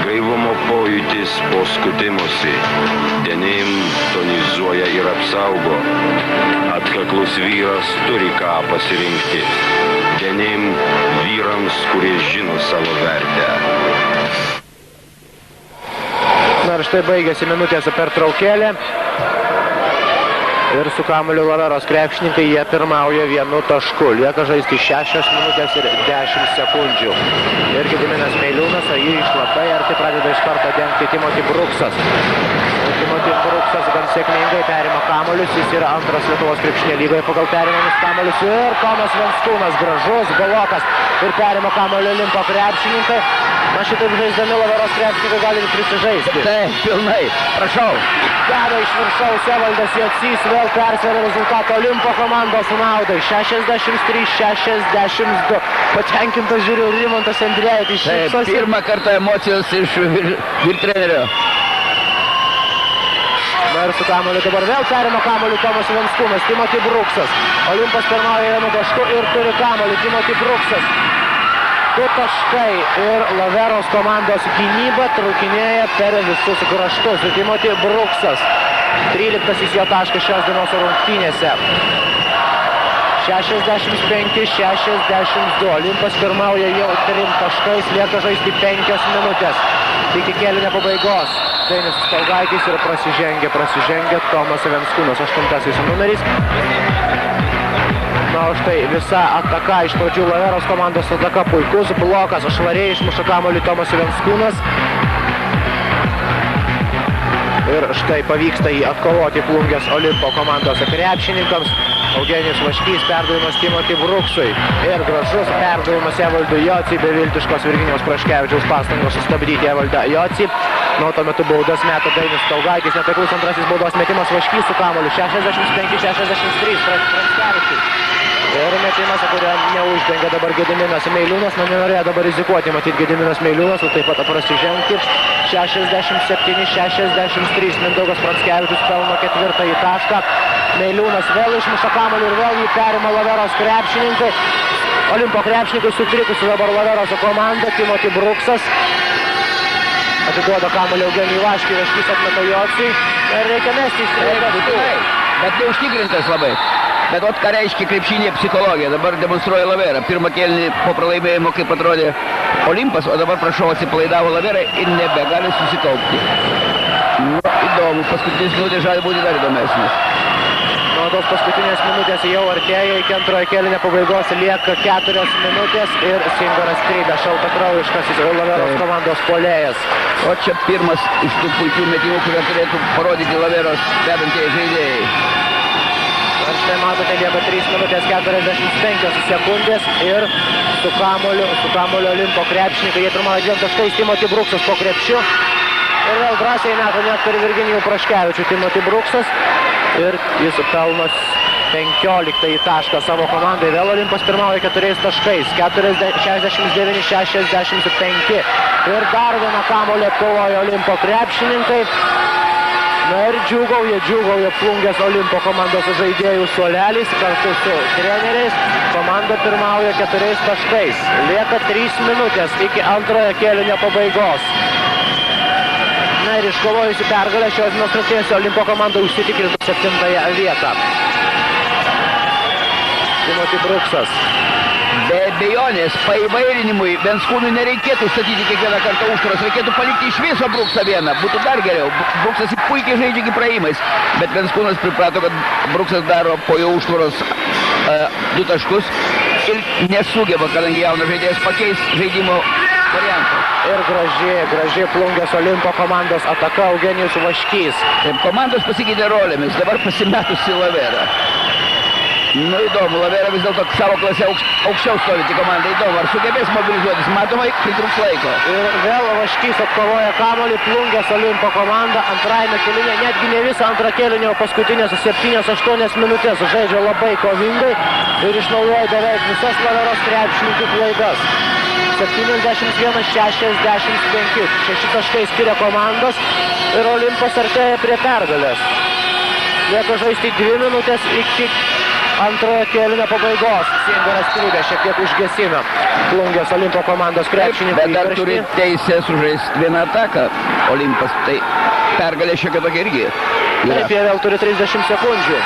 Gaivumo pojūtis po skutimosi. Dienim tonizuoja ir apsaugo. Atkaklus vyras turi ką pasirinkti. Dienim vyrams, kurie žino savo vertę. Na ir štai baigėsi minutės pertraukėlė. Ir su kamuoliu Laveros krepšininkai jie pirmauja 1 tašku. Lieka žaisti 6 minutės ir 10 sekundžių. Ir Gediminas Meiliūnas, o jį iš labai arti pradeda iš karto dengti Timothy Brooksas. Timothy Brooksas gan sėkmingai perima kamuolius. Jis yra antras Lietuvos krepšinio lygoje pagal perimamus kamuolius. Ir Tomas Venskūnas, gražus blokas. Ir perima kamuolio Olimpo krepšininkai. Na šitaip žaisdami Laveros krepšininkai gali ir prisižaisti. Taip, pilnai. Prašau. Deda iš viršaus Evaldas Jocys, vėl persveria rezultatą Olimpo komandos naudai. 63-62. Patenkintas žiūriu Rimantas Andrejaitis. Taip, pirmą kartą emocijos iš vyr trenerio. Na ir su kamuoliu dabar vėl perima kamuolį Tomas Venskūnas, Timothy Brooksas. Olimpas pirmauja 1 tašku ir turi kamuolį Timothy Brooksas. 2 taškai ir Laveros komandos gynyba traukinėja per visus kraštus. Timothy Brooksas. 13 jo taškas šios dienos rungtynėse. 65-62. Olimpas pirmauja jau 3 taškais, lieka žaisti 5 minutės. Iki kėlinio pabaigos. Dainius Staugaitis ir prasižengia Tomas Venskūnas, 8 numeris. Na, o štai visa ataka iš pradžių Laveros komandos ataka, puikus blokas, švariai išmuša kamuolį Tomas Venskūnas. Ir štai pavyksta jį atkovoti Plungės Olimpo komandos krepšininkams. Eugenijus Vaškys, perdavimas Timothy Brooksui. Ir gražus perdavimas Evaldui Jocį, beviltiškos Virginijaus Praškevičiaus pastangos sustabdyti Evaldą Jocį. Nuo to metu baudas meta Dainius Staugaitis, netaiklus antrasis baudos metimas Vaškys su kamuoliu. 65-63 Praškevičius. Ir metimas, kurio neuždengia dabar Gediminas Meiliūnas. Na, nenorėjo dabar rizikuoti, matyti Gediminas Meiliūnas, o taip pat prasižengti. 67-63 Mindaugas Pranskevičius pelno 4 tašką. Meiliūnas vėl išmuša kamuolį ir vėl jį perima Laveros krepšininkai. Olimpo krepšininkai sutrikusi dabar Laveros komanda. Timothy Brooksas atiduoda kamuolį Eugenijui Vaškiui, Vaškys atmeta Jocį. Ir reikia mesti iš Bet neužtikrintas labai. Bet ot ką reiškia krepšinė psichologija. Dabar demonstruoja Lavera. Pirmą kėlinį po pralaimėjimo, kaip atrodė Olimpas, o dabar, prašau, atsipalaidavo Lavera ir nebegali susikaupti. Nu, įdomu. Paskutinis minutės žali būti dar įdomesnis. Nuo tos paskutinės minutės jau artėja iki antrojo kėlinio pabaigos. Lieka 4 minutės ir Singaras Kryda, šaltakraujiškasis Laveros komandos puolėjas. O čia pirmas iš tų puikių metimų, kurie turėtų parodyti Laveros vedantieji žaidėjai. Ir štai matote, lieka 3 minutės 45 sekundės ir su kamuoliu Olimpo krepšininkai. Jie pirmąją 2 taškais Timothy Brooksas po krepšiu. Ir vėl drąsiai meta net per Virginijų Praškevičių Timothy Brooksas. Ir jis pelnos 15 tašką savo komandai. Vėl Olimpas pirmauja 4 taškais. 69-65. Ir dar vieną kamuolį atkovojo Olimpo krepšininkai. Na ir džiūgauja Plungės Olimpo komandos žaidėjų suoleliais kartu su treneriais. Komanda pirmauja 4 taškais. Lieka 3 minutės iki antrojo kėlinio pabaigos. Na ir iškovojusi pergalę šios dienos rungtynėse Olimpo komanda užsitikrino 7 vietą. Timothy Brooksas. Be abejonės, paįvairinimui Venskūnui nereikėtų statyti kiekvieną kartą užtvaros, reikėtų palikti iš viso Brooksą vieną, būtų dar geriau. Brooksas puikiai žaidžia iki praėjimais, bet Venskūnas priprato, kad Brooksas daro po jo užtvaros 2 taškus ir nesugeba, kadangi jaunas žaidėjas pakeis žaidimo variantas. Ir graži Plungės Olimpo komandos ataka Eugenijus Vaškys. Taip, komandos pasikeitė rolėmis, dabar pasimetusi Lavera. Nu įdomu, Lavera vis dėlto savo klase aukščiau stovyti komandai, įdomu, ar sugebės mobilizuotis, matomai, pritrūks laiko. Ir vėl Vaškys atkovoja kamuolį, Plungės Olimpo komanda antrajame kėlinyje, netgi ne visą antrą kėlinį, o paskutinės 7-8 minutės žaidžia labai kovingai ir išnaudoja beveik visas Laveros krepšininkų klaidas. 71-65, 6 taškai skiria komandos ir Olimpas artėja prie pergalės. Lieka žaisti 2 minutės iki antrojo kėlinio pabaigos. Singaras Krybė šiek tiek užgesina Plungės Olimpo komandos krepšininkų Bet dar įkarštį. turi teisę sužaisti vieną ataką Olimpas, tai pergalė šiokia tokia irgi. Taip, jie vėl turi 30 sekundžių.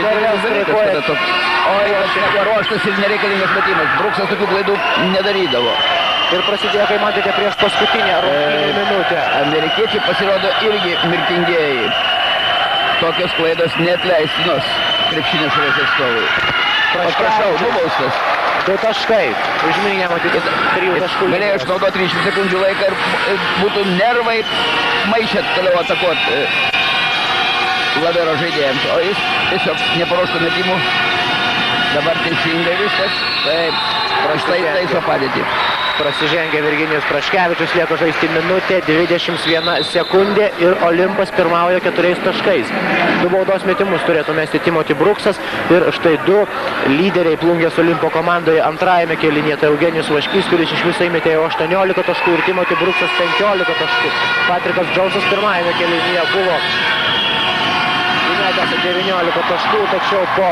Dar vėl streikuoja. Oi, aš neparuoštas ir nereikalingas metimas. Bruksas tokių klaidų nedarydavo. Ir prasidėjo, kai matėte, prieš paskutinę rungtynių minutę. Amerikiečiai pasirodo irgi mirtingieji. Tokios klaidos neatleistinos krepšinio šalies atstovui. Prašau, nubaustas. 2 taškai. Užminė, matyti, 3 taškų. Galėjo išnaudoti 30 sekundžių laiką ir būtų nervai maišę toliau atakuoti Lavero žaidėjams. O jis tiesiog neparuoštų metimų. Dabar teisingai viskas. Taip, praštai taiso padėtį. Prasižengia Virginijus Praškevičius, lieka žaisti minutė, 21 sekundė ir Olimpas pirmauja 4 taškais. 2 baudos metimus turėtų mesti Timothy Bruksas ir štai 2 lyderiai Plungės Olimpo komandoje antrajame kėlinyje. Tai Eugenijus Vaškys, kuris iš viso įmetė 18 taškų ir Timothy Bruksas 15 taškų. Patrikas Džonsas pirmajame kėlinyje buvo įmetęs 19 taškų, tačiau po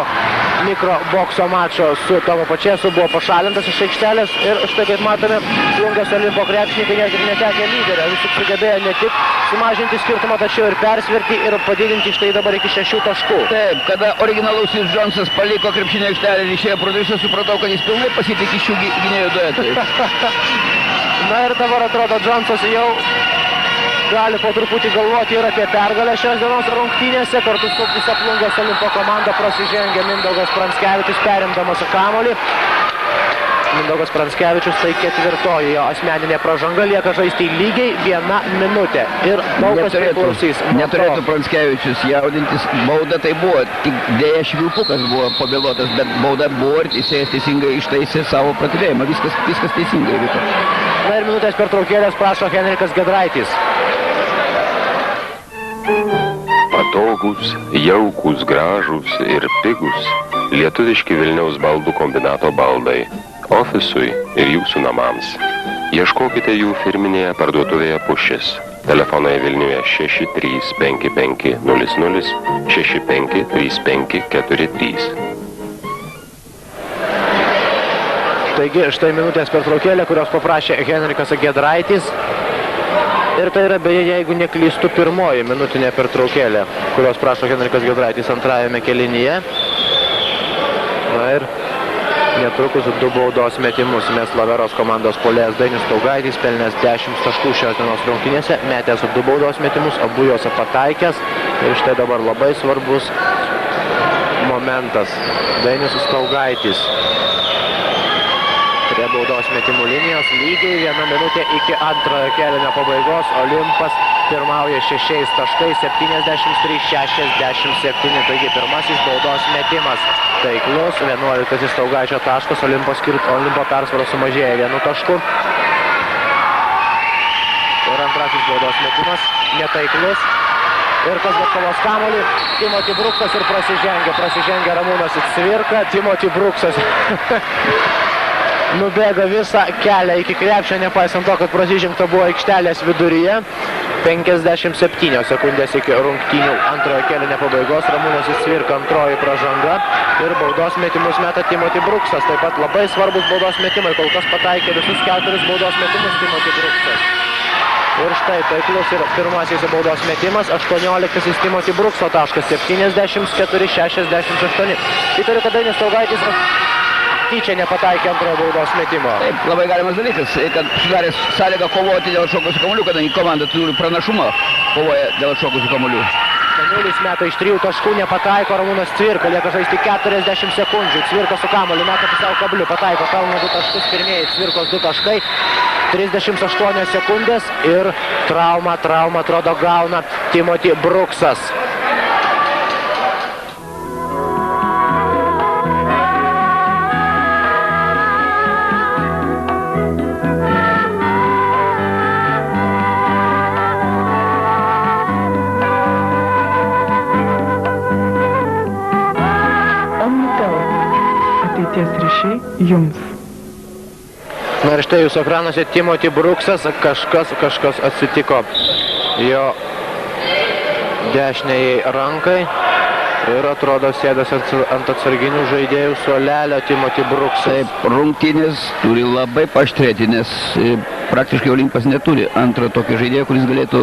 mikrobokso mačo su Tomu Pačesu buvo pašalintas iš aikštelės ir štai kaip matome, Plungės Olimpo krepšininkai net ir netekę lyderio. Vis tik sugebėjo ne tik sumažinti skirtumą, tačiau ir persverti ir padidinti štai dabar iki 6 taškų. Taip, kada originalusis Džonsas paliko krepšinio aikštelę ir išėjo pro duris, supratau, kad jis pilnai pasitikė šių gynėjų duetui. Na ir dabar atrodo, Džonsas jau gali po truputį galvoti ir apie pergalę šios dienos rungtynėse. Kartu su visa Plungės Olimpo komanda prasižengia Mindaugas Pranskevičius, perimdamas kamuolį. Mindaugas Pranskevičius tai 4 jo asmeninė pražanga, lieka žaisti lygiai 1 minutė. Ir daug kas priklausys. Neturėtų Pranskevičius jaudintis, bauda tai buvo, tik dėja švilpukas buvo pavėluotas, bet bauda buvo ir teisėjas teisingai ištaisė savo pratylėjimą, viskas teisingai vyko. Na ir minutės pertraukėlės prašo Henrikas Giedraitis. Patogus, jaukus, gražus ir pigus lietuviški Vilniaus baldų kombinato baldai ofisui ir jūsų namams. Ieškokite jų firminėje parduotuvėje Pušis. Telefonai Vilniuje 6355 00 653543. Taigi štai minutės pertraukėlė, kurios paprašė Henrikas Giedraitis. Ir tai yra beje, jeigu neklystu, pirmoji minutinė pertraukėlė, kurios prašo Henrikas Giedraitis antrajame kėlinyje. Na ir netrukus 2 baudos metimus mes Laveros komandos puolėjas Dainius Staugaitis, pelnęs 10 taškų šios dienos rungtynėse, metęs 2 baudos metimus, abu juos pataikęs. Ir štai dabar labai svarbus momentas. Dainius Staugaitis prie baudos metimų linijos, lygiai 1 minutė iki antrojo kėlinio pabaigos. Olimpas pirmauja 6 taškais, 73-67, taigi pirmasis baudos metimas taiklus, 11 Staugaičio taškas, Olimpo persvara sumažėja 1 tašku. Ir antrasis baudos metimas netaiklus. Ir kas atkovos kamuolį, Timothy Bruksas ir prasižengia Ramūnas Cvirka, Timothy Bruksas nubėga visą kelią iki krepšio, nepaisant to, kad prasižengta buvo aikštelės viduryje. 57 sekundės iki rungtynių antrojo kėlinio pabaigos. Ramūnas Cvirka antroji pražanga ir baudos metimus meta Timothy Bruksas. Taip pat labai svarbus baudos metimai, kol kas pataikė visus 4 baudos metimus Timothy Bruksas. Ir štai taiklus ir pirmasis baudos metimas, 18 Timothy Brukso taškas, 74-68. Įtariu, kad Dainius Staugaitis tyčia nepataikė antrojo baudos metimo. Taip, labai galimas dalykas, kad sudarė sąlygą kovoti dėl atšokusių kamuolių, kadangi komanda turi pranašumą, kovoja dėl atšokusių kamuolių. Staniulis meta iš 3 taškų, nepataiko. Ramūnas Cvirka, lieka žaisti 40 sekundžių. Cvirka su kamuoliu, meta pusiau kabliu, pataiko, pelno 2 taškus, pirmieji Cvirkos 2 taškai. 38 sekundės ir traumą atrodo gauna Timothy Brooksas. Ateities ryšiai jums. Na ir štai jūsų ekranuose Timothy Brooksas, kažkas atsitiko jo dešiniai rankai ir atrodo sėdas ant atsarginių žaidėjų suolelio Timothy Brooksas. Taip, rungtynės turi labai paaštrėti, nes praktiškai Olimpas neturi antro tokio žaidėjo, kuris galėtų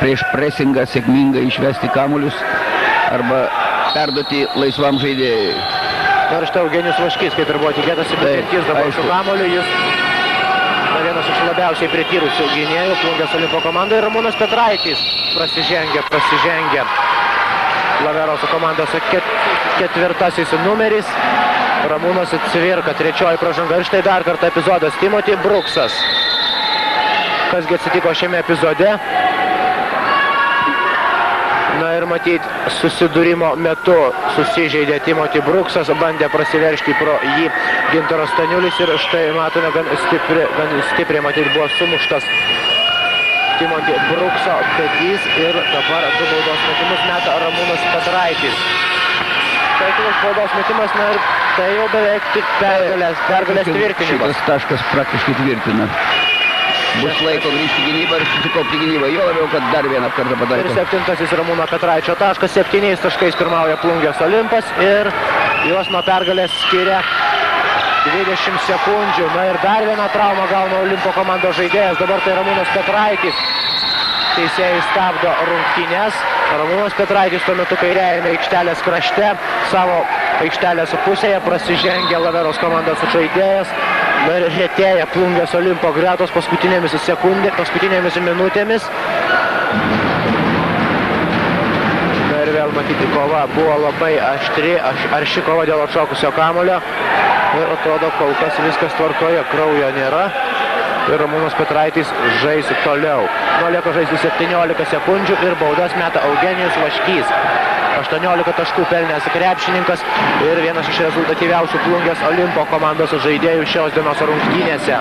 prieš presingą sėkmingai išvesti kamuolius arba perduoti laisvam žaidėjui. Na ir štai Eugenijus Vaškys, kaip ir buvo tikėtasi, bet dabar su kamuoliu jis vienas iš labiausiai prityrusių gynėjų Plungės Olimpo komandai. Ramūnas Petraitis prasižengia Laveroso komandos ketvirtasis numeris. Ramūnas Cvirka, trečioji pražanga. Ir štai dar kartą epizodas Timothy Brooksas. Kasgi atsitiko šiame epizode? Na ir matyti, susidūrimo metu susižeidė Timothy Brooksas, bandė prasiveržti pro jį Gintaras Staniulis ir štai matome gan stipriai matyti buvo sumuštas Timothy Brookso petys ir dabar 2 baudos metimus meta Ramūnas Petraitis. Taiklus baudos metimas, na ir tai jau beveik tik pergalės tvirtinimas. Šitas taškas praktiškai tvirtina. Bus laiko grįžti gynybą ir susikaupti gynybą. Jo labiau, kad dar vieną kartą pataiko. Ir 7 Ramūno Petraičio taškas, 7 taškais pirmauja Plungės Olimpas ir juos nuo pergalės skiria 20 sekundžių. Na ir dar vieną traumą gauna Olimpo komandos žaidėjas. Dabar tai Ramūnas Petraitis. Teisėjai stabdo rungtynes. Ramūnas Petraitis tuo metu kairiajame aikštelės krašte. Savo aikštelės pusėje prasižengia Laveros komandos žaidėjas. Na ir retėja Plungės Olimpo gretos paskutinėmis minutėmis. Na ir vėl matyti kova buvo labai arši kova dėl atšokusio kamuolio. Ir atrodo kol kas viskas tvarkoje, kraujo nėra. Ir Ramūnas Petraitis žais toliau. Lieka žaisti 17 sekundžių ir baudas meta Eugenijus Vaškys. 18 taškų pelnęs krepšininkas ir vienas iš rezultatyviausių Plungės Olimpo komandos žaidėjų šios dienos rungtynėse.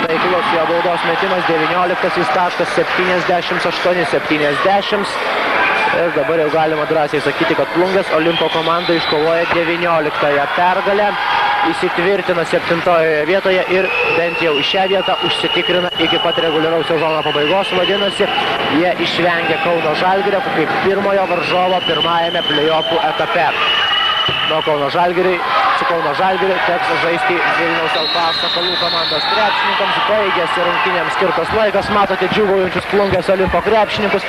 Taiklus jo baudos metimas, 19 taškas, 78-70. Ir dabar jau galima drąsiai sakyti, kad Plungės Olimpo komanda iškovoja 19 pergalę. Įsitvirtina 7 vietoje ir bent jau šią vietą užsitikrina iki pat reguliaraus sezono pabaigos. Vadinasi, jie išvengia Kauno Žalgirio kaip pirmojo varžovo pirmajame play-offų etape. Nuo su Kauno Žalgiriu teks žaisti Vilniaus Alpos Sakalų komandos krepšininkams. Baigėsi rungtynėms skirtas laikas. Matote džiūgaujančius Plungės Olimpo krepšininkus,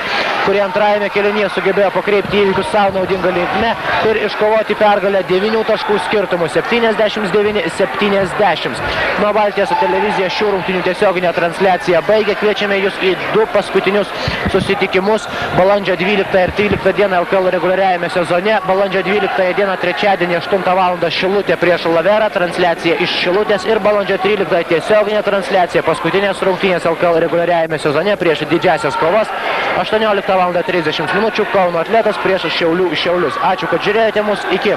kurie antrajame kėlinyje sugebėjo pakreipti įvykius savo naudingą linkme ir iškovoti pergalę 9 taškų skirtumų, 79-70. Nuo Baltijos televizija šių rungtynių tiesioginę transliaciją baigė. Kviečiame jūs į 2 paskutinius susitikimus balandžio 12 ir 13 dieną LKL reguliariajame sezone. Balandžio 12 dieną trečiadienį 8 val. Šilutė prieš Laverą, transliacija iš Šilutės ir balandžio 13 tiesioginė transliacija paskutinės rungtynės LKL reguliariajame sezone prieš didžiasias kovas. 18 val. 30 minučių Kauno Atletas prieš Šiaulius. Ačiū, kad žiūrėjote mus. Iki.